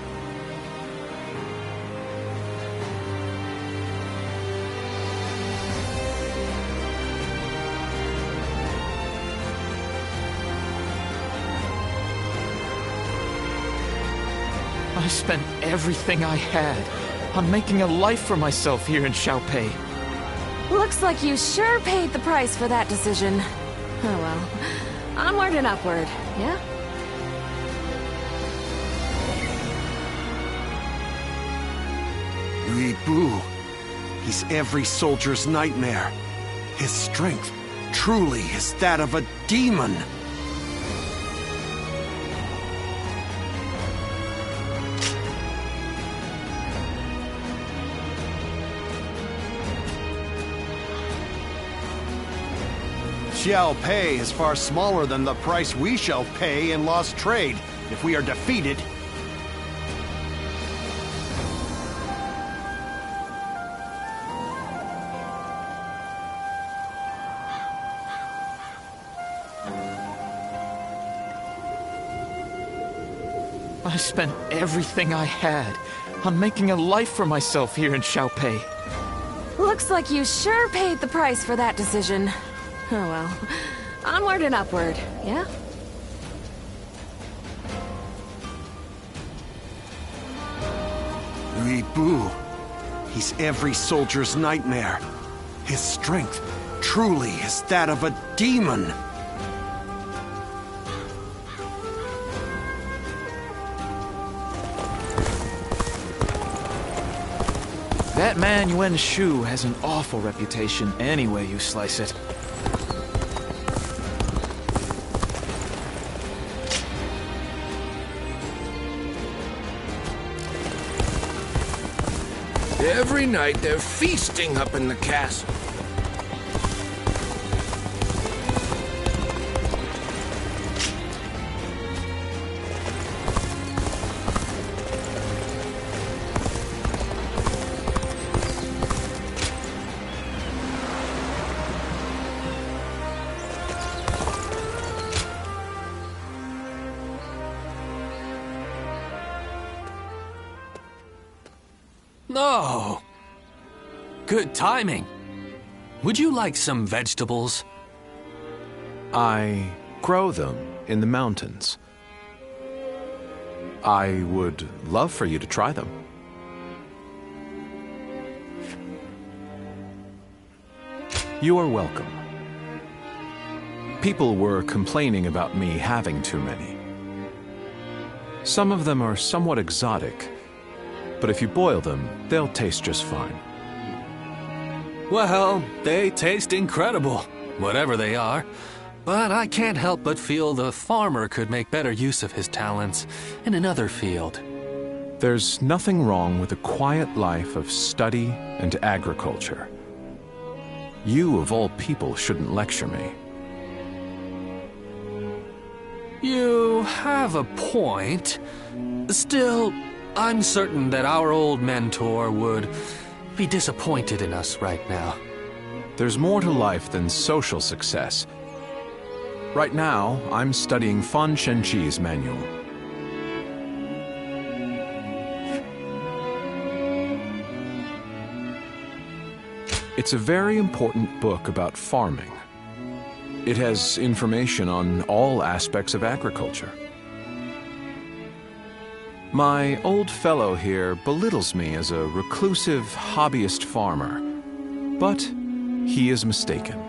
I spent everything I had on making a life for myself here in Xiaopei. Looks like you sure paid the price for that decision. Oh well. Onward and upward, yeah? Li Bu. He's every soldier's nightmare. His strength truly is that of a demon. Xiao is far smaller than the price we shall pay in lost trade if we are defeated. I spent everything I had on making a life for myself here in Xiaopei. Looks like you sure paid the price for that decision. Oh well. Onward and upward, yeah? Li Bu. He's every soldier's nightmare. His strength truly is that of a demon. That man Yuan Shu has an awful reputation any way you slice it. Every night they're feasting up in the castle. Oh, good timing. Would you like some vegetables? I grow them in the mountains. I would love for you to try them. You are welcome. People were complaining about me having too many. Some of them are somewhat exotic, but if you boil them, they'll taste just fine. Well, they taste incredible, whatever they are. But I can't help but feel the farmer could make better use of his talents in another field. There's nothing wrong with a quiet life of study and agriculture. You, of all people, shouldn't lecture me. You have a point. Still, I'm certain that our old mentor would be disappointed in us right now. There's more to life than social success. Right now, I'm studying Fan Shenqi's manual. It's a very important book about farming. It has information on all aspects of agriculture. My old fellow here belittles me as a reclusive hobbyist farmer, but he is mistaken.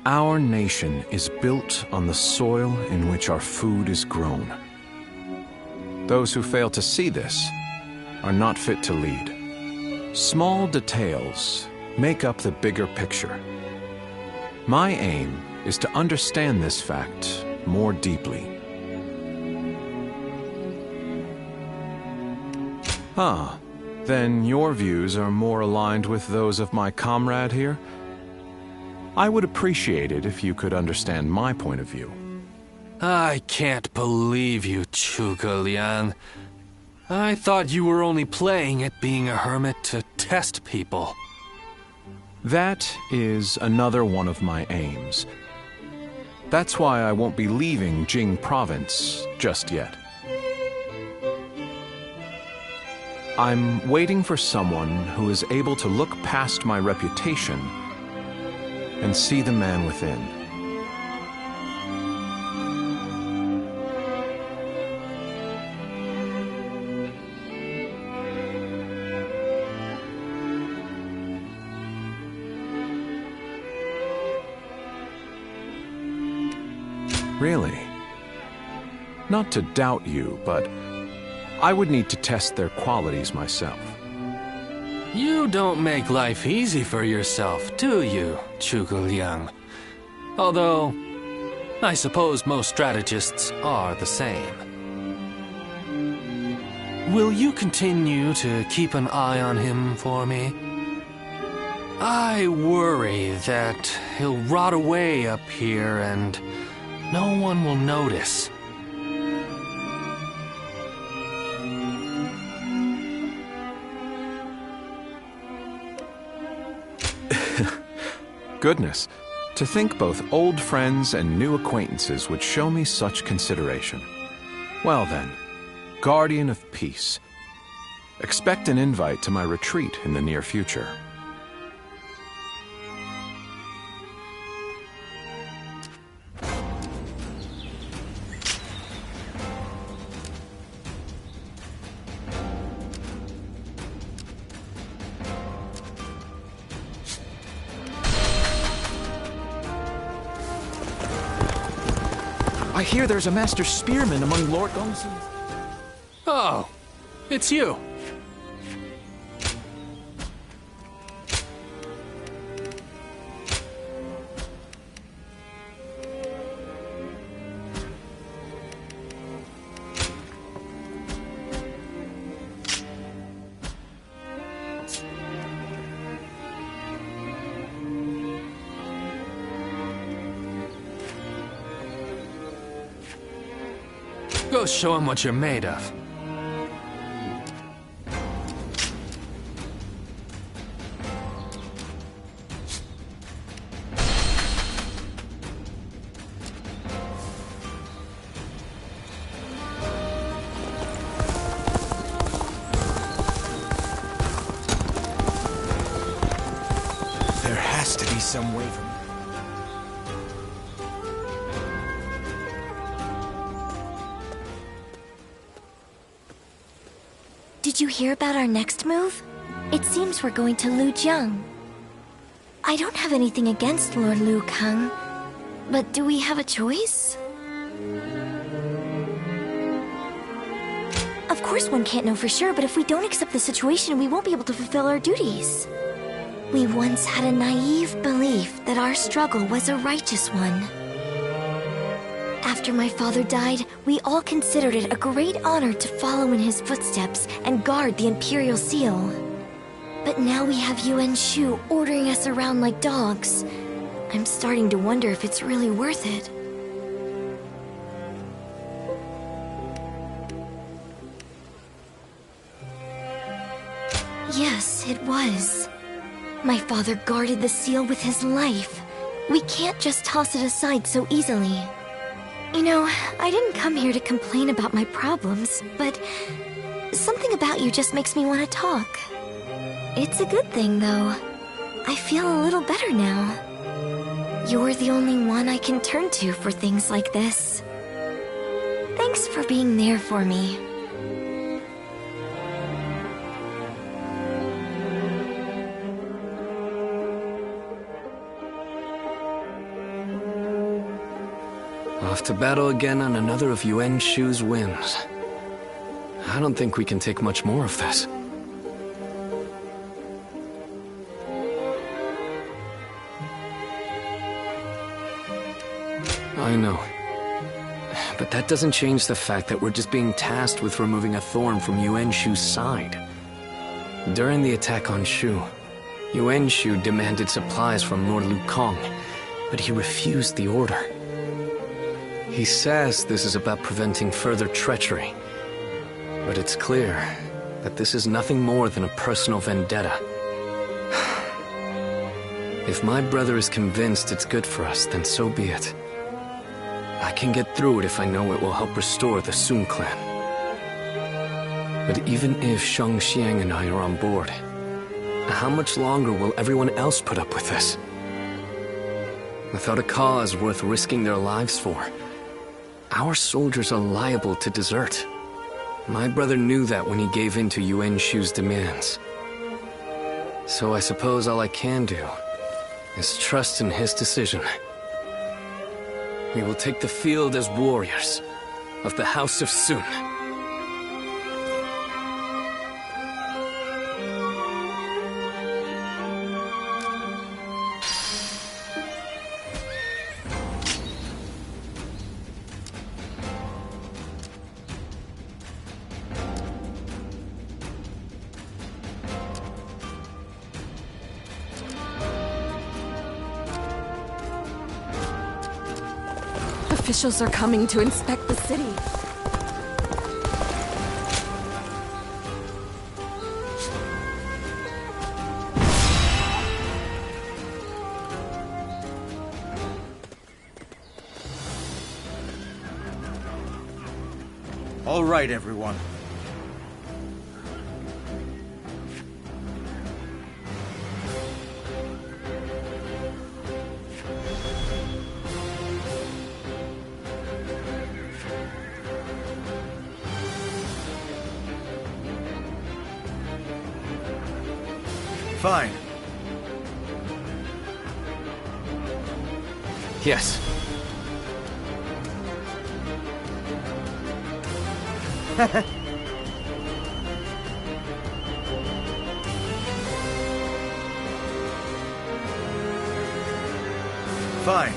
Our nation is built on the soil in which our food is grown. Those who fail to see this are not fit to lead. Small details make up the bigger picture. My aim is to understand this fact more deeply. Ah, then your views are more aligned with those of my comrade here? I would appreciate it if you could understand my point of view. I can't believe you, Zhuge Liang. I thought you were only playing at being a hermit to test people. That is another one of my aims. That's why I won't be leaving Jing Province just yet. I'm waiting for someone who is able to look past my reputation and see the man within. Really? Not to doubt you, but I would need to test their qualities myself. You don't make life easy for yourself, do you, Zhuge Liang? Although, I suppose most strategists are the same. Will you continue to keep an eye on him for me? I worry that he'll rot away up here and no one will notice. Goodness, to think both old friends and new acquaintances would show me such consideration. Well then, Guardian of Peace, expect an invite to my retreat in the near future. I hear there's a master spearman among Lord Gongsun. Oh, it's you. Go show him what you're made of. There has to be some way from... Did you hear about our next move? It seems we're going to Lujiang. I don't have anything against Lord Liu Kang, but do we have a choice? Of course one can't know for sure, but if we don't accept the situation, we won't be able to fulfill our duties. We once had a naive belief that our struggle was a righteous one. After my father died, we all considered it a great honor to follow in his footsteps and guard the Imperial Seal. But now we have Yuan Shu ordering us around like dogs. I'm starting to wonder if it's really worth it. Yes, it was. My father guarded the seal with his life. We can't just toss it aside so easily. You know, I didn't come here to complain about my problems, but something about you just makes me want to talk. It's a good thing, though. I feel a little better now. You're the only one I can turn to for things like this. Thanks for being there for me. Off to battle again on another of Yuan Shu's whims. I don't think we can take much more of this. I know. But that doesn't change the fact that we're just being tasked with removing a thorn from Yuan Shu's side. During the attack on Shu, Yuan Shu demanded supplies from Lord Liu Kang, but he refused the order. He says this is about preventing further treachery, but it's clear that this is nothing more than a personal vendetta. If my brother is convinced it's good for us, then so be it. I can get through it if I know it will help restore the Sun clan. But even if Shang Xiang and I are on board, how much longer will everyone else put up with this? Without a cause worth risking their lives for, our soldiers are liable to desert. My brother knew that when he gave in to Yuan Shu's demands. So I suppose all I can do is trust in his decision. We will take the field as warriors of the House of Sun. Officials are coming to inspect the city. All right, everyone. Fine. Yes. Fine.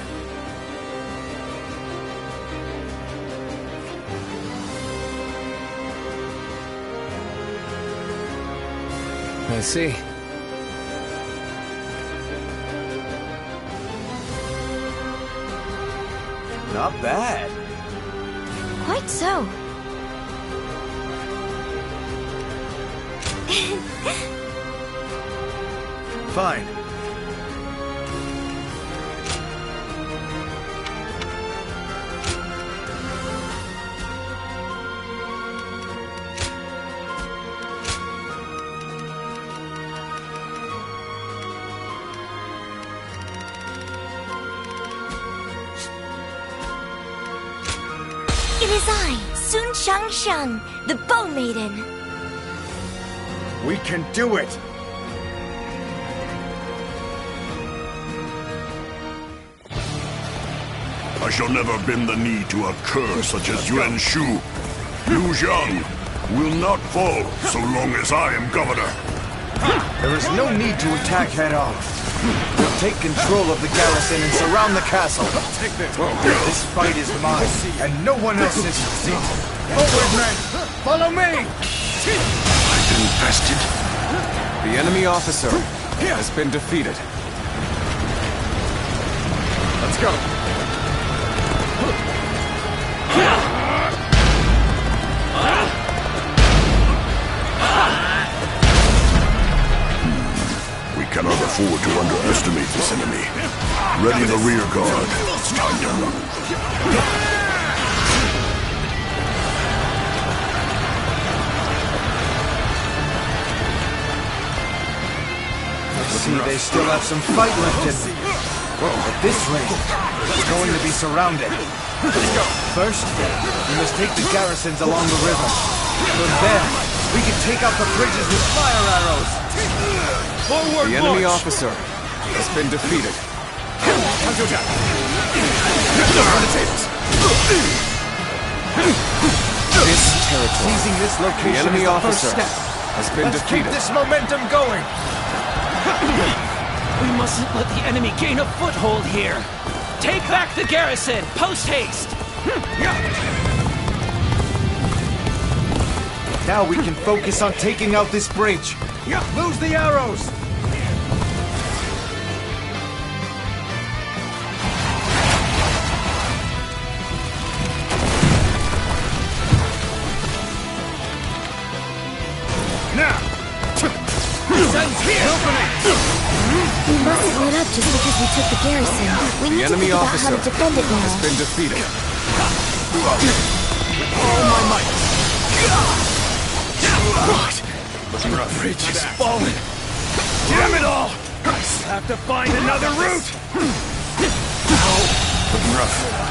I see. Not bad. Quite so. Fine. It is I, Sun Shang, the Bow Maiden. We can do it! I shall never bend the knee to a cur such as Yuan Shu. Liu Jiang will not fall so long as I am governor. There is no need to attack head-on. We'll take control of the garrison and surround the castle. This fight is mine, and no one else's. Forward, men! Follow me! Infested. The enemy officer has been defeated. Let's go. We cannot afford to underestimate this enemy. Ready the rear guard. It's time to run. See, they still have some fight left in them. At this rate, it's going to be surrounded. First, we must take the garrisons along the river. From there, we can take out the bridges with fire arrows. Forward, the enemy officer has been defeated. This territory. Seizing this location the enemy is the officer first step. has been Let's defeated. keep this momentum going. We mustn't let the enemy gain a foothold here. Take back the garrison, post haste. Now we can focus on taking out this bridge. Lose the arrows. We mustn't let up just because we took the garrison. We need to think about how to defend it now. Has been defeated. All my might. What? The bridge has fallen. Damn it all! I have to find another route.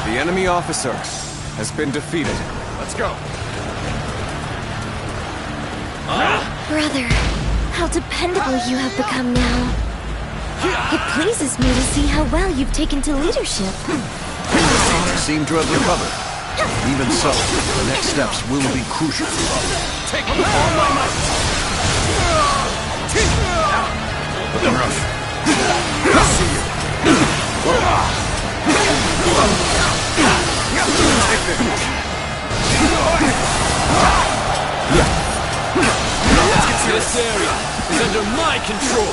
The enemy officer has been defeated. Let's go. Brother, how dependable you have become now. It pleases me to see how well you've taken to leadership. seem to have recovered. Even so, the next steps will be crucial. Take all my might! Looking rough. I'll see you. Take this. This area is under my control.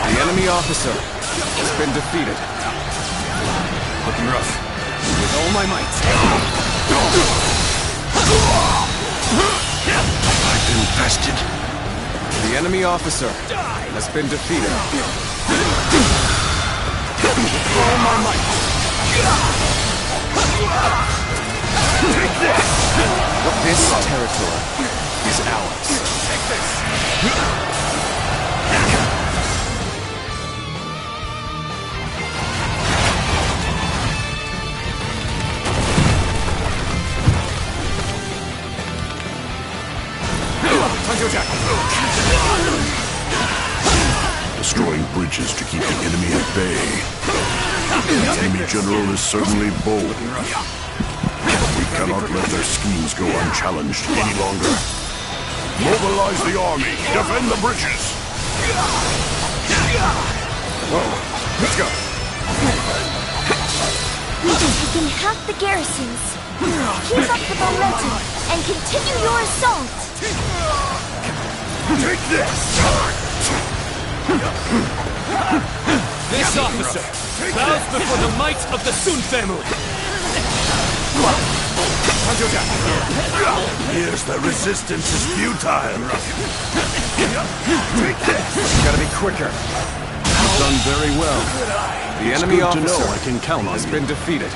The enemy officer has been defeated. Looking rough. With all my might. I've been bested. The enemy officer has been defeated. With all my might. Take this! This territory is ours. Take this! Time to attack! Destroying bridges to keep the enemy at bay. The enemy general is certainly bold. We cannot let their schemes go unchallenged any longer. Mobilize the army! Defend the bridges! Let's go! Taking half the garrisons. Keep up the momentum and continue your assault. Take this! This officer bows before the might of the Sun family. Time to attack. Here's the resistance is futile. Take this! Gotta be quicker. You've done very well. The enemy good to officer know I can count on has you. been defeated.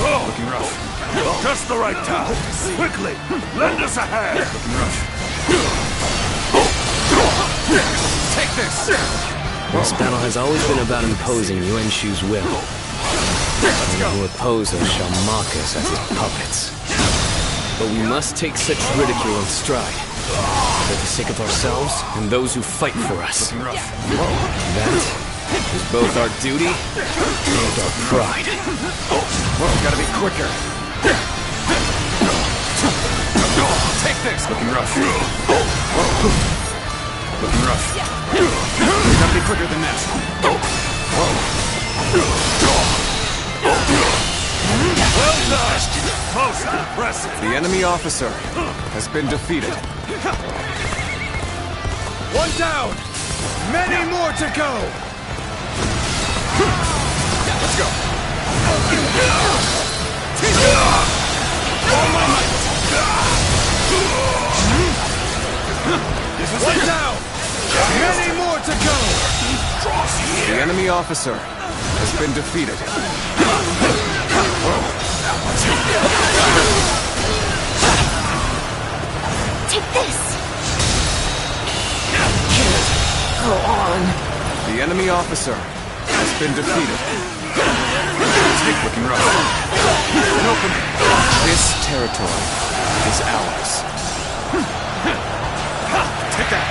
Looking rough. Just the right time. Quickly, lend us a hand. Looking rough. Take this! This battle has always been about imposing Yuan Shu's will. Let's go! Who oppose us shall mock us as his puppets. But we must take such ridicule in stride, for the sake of ourselves and those who fight for us. That is both our duty and our pride. Gotta be quicker. Take this! Looking rough. Looking rough. Gotta be quicker than that. Well done! Most impressive! The enemy officer has been defeated. One down! Many more to go! Let's go! All my might! One down! Many more to go! The enemy officer has been defeated. Take this! Go on. The enemy officer has been defeated. Looking rough. An opening. This territory is ours. Take that!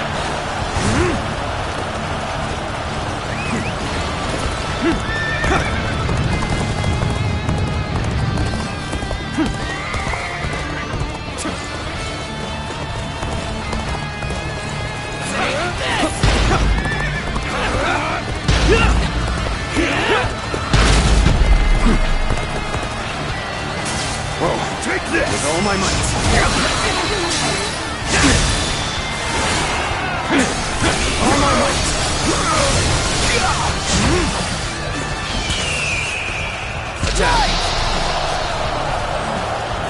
Take this! With all my might. All my might! Attack!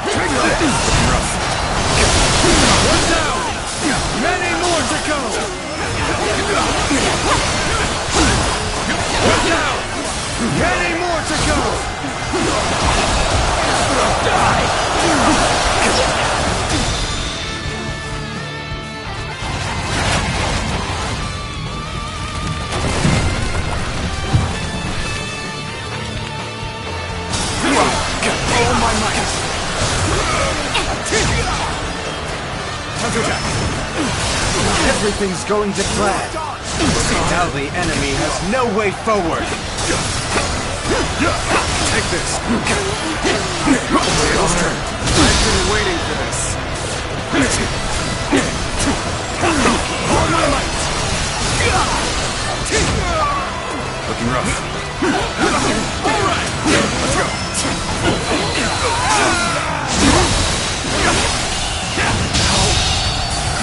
Take this! Rough. One down! Many more to go! One down! Many more to go! Die! Everything's going to plan. Now the enemy has no way forward. Take this. I've been waiting for this. All my might. Looking rough. All right. Let's go.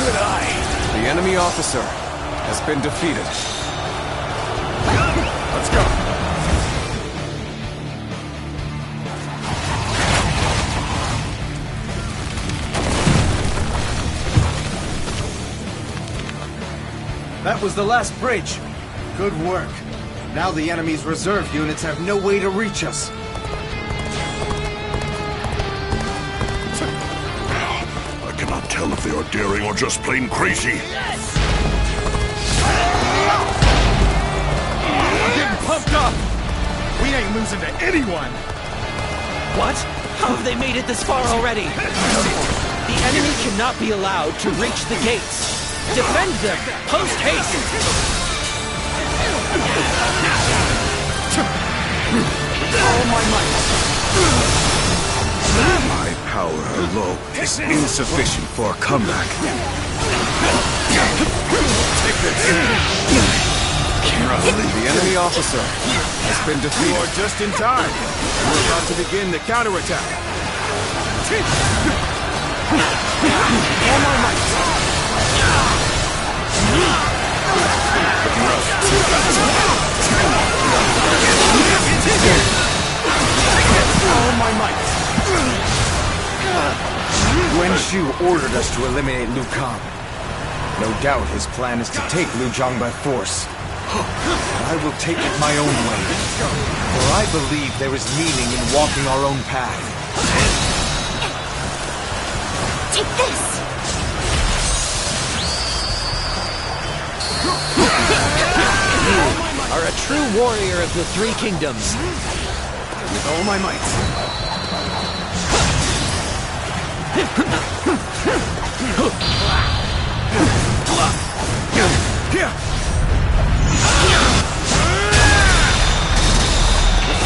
Good eye. The enemy officer has been defeated. Let's go. That was the last bridge. Good work. Now the enemy's reserve units have no way to reach us. I cannot tell if they are daring or just plain crazy. I'm getting pumped up! We ain't losing to anyone! What? How have they made it this far already? The enemy cannot be allowed to reach the gates. Defend them! Post haste! All my might! My power alone is insufficient for a comeback. Take this. The enemy officer has been defeated. You're just in time. We're about to begin the counterattack. All my might! Looking rough. All my might. Yuan Shu ordered us to eliminate Liu Kang. No doubt his plan is to take Liu Zhang by force. I will take it my own way. For I believe there is meaning in walking our own path. Take this! You are a true warrior of the Three Kingdoms. With all my might.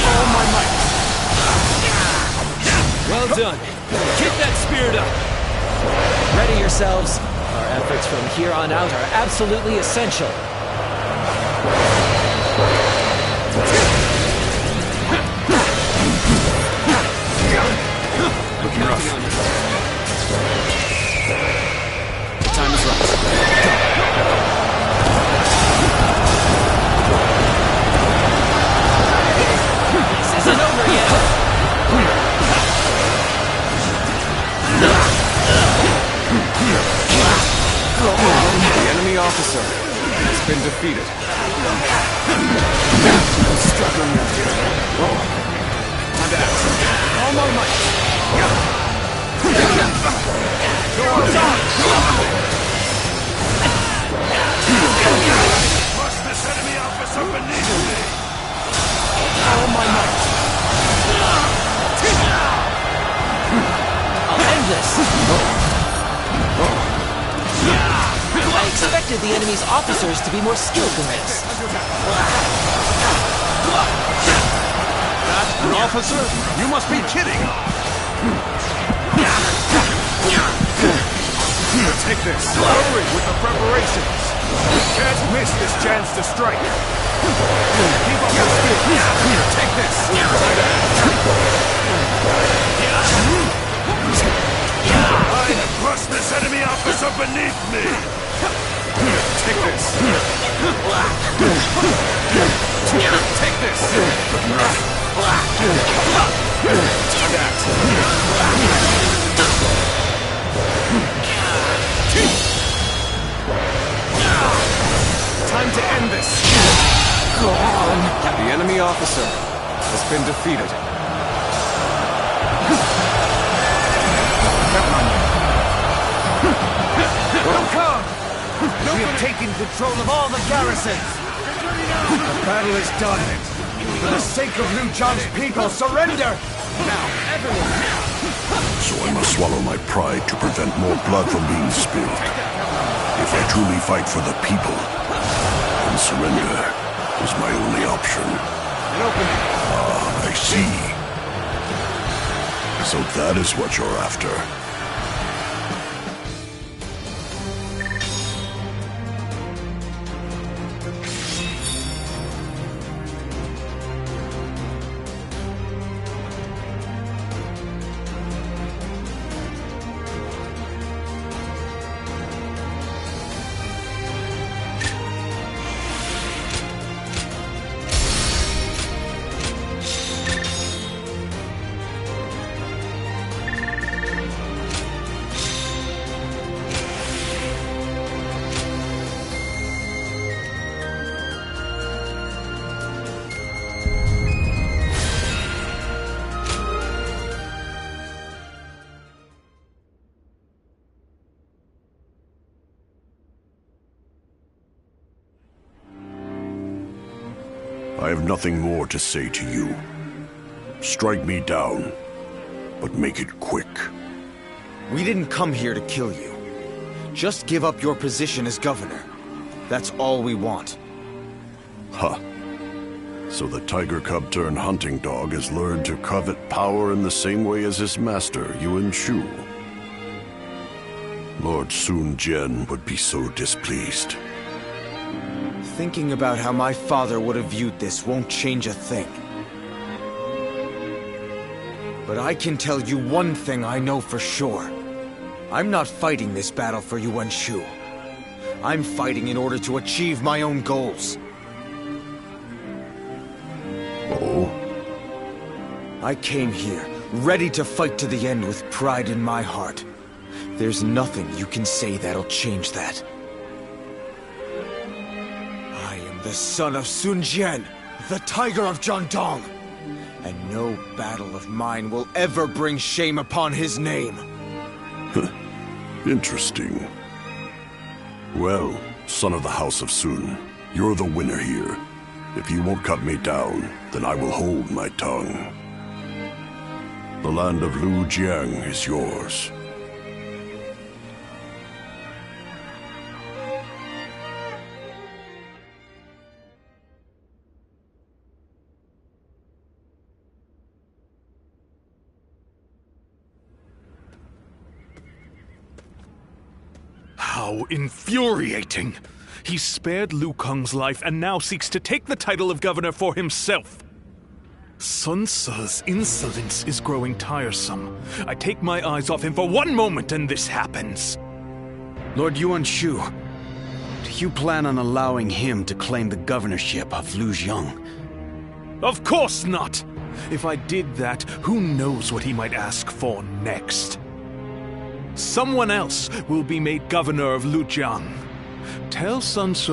All my might. Well done. Get that spirit up. Ready yourselves. Our efforts from here on out are absolutely essential. Looking rough. Time is right. This isn't over yet. The enemy officer has been defeated. I'm struggling with you. Time to act. All my might. Go on, Crush this enemy officer beneath me. All my might. I'll end this. I expected the enemy's officers to be more skilled than this. That an officer? You must be kidding! Take this. Hurry with the preparations. Can't miss this chance to strike. Keep up your speed. Take this. I have crushed this enemy officer beneath me. Take this. Take this. Time to end this. Go on. The enemy officer has been defeated. Come! We have taken control of all the garrisons. The battle is done. For the sake of Liu Zhang's people, surrender! Now, everyone! So I must swallow my pride to prevent more blood from being spilled. If I truly fight for the people, then surrender is my only option. Ah, I see. So that is what you're after. I have nothing more to say to you. Strike me down, but make it quick. We didn't come here to kill you. Just give up your position as governor. That's all we want. Huh. So the tiger cub turned hunting dog has learned to covet power in the same way as his master, Yuan Shu. Lord Sun Jian would be so displeased. Thinking about how my father would have viewed this won't change a thing. But I can tell you one thing I know for sure. I'm not fighting this battle for Yuan Shu. I'm fighting in order to achieve my own goals. Oh? I came here, ready to fight to the end with pride in my heart. There's nothing you can say that'll change that. The son of Sun Jian, the Tiger of Jiangdong. And no battle of mine will ever bring shame upon his name. Interesting. Well, son of the House of Sun, you're the winner here. If you won't cut me down, then I will hold my tongue. The land of Lu Jiang is yours. How infuriating! He spared Liu Kang's life and now seeks to take the title of governor for himself. Sun Ce's insolence is growing tiresome. I take my eyes off him for one moment and this happens. Lord Yuan Shu, do you plan on allowing him to claim the governorship of Lujiang? Of course not! If I did that, who knows what he might ask for next? Someone else will be made governor of Lujiang. Tell Sun Ce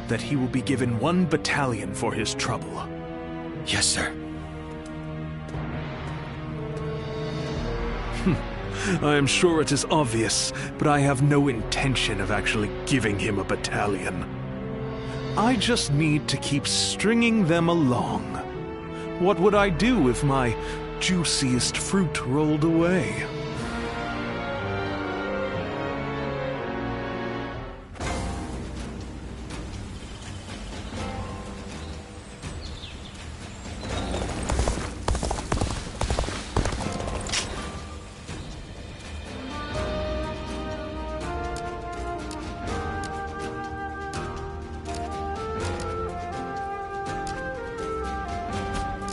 that he will be given 1 battalion for his trouble. Yes, sir. I am sure it is obvious, but I have no intention of actually giving him a battalion. I just need to keep stringing them along. What would I do if my juiciest fruit rolled away?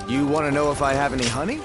You want to know if I have any honey?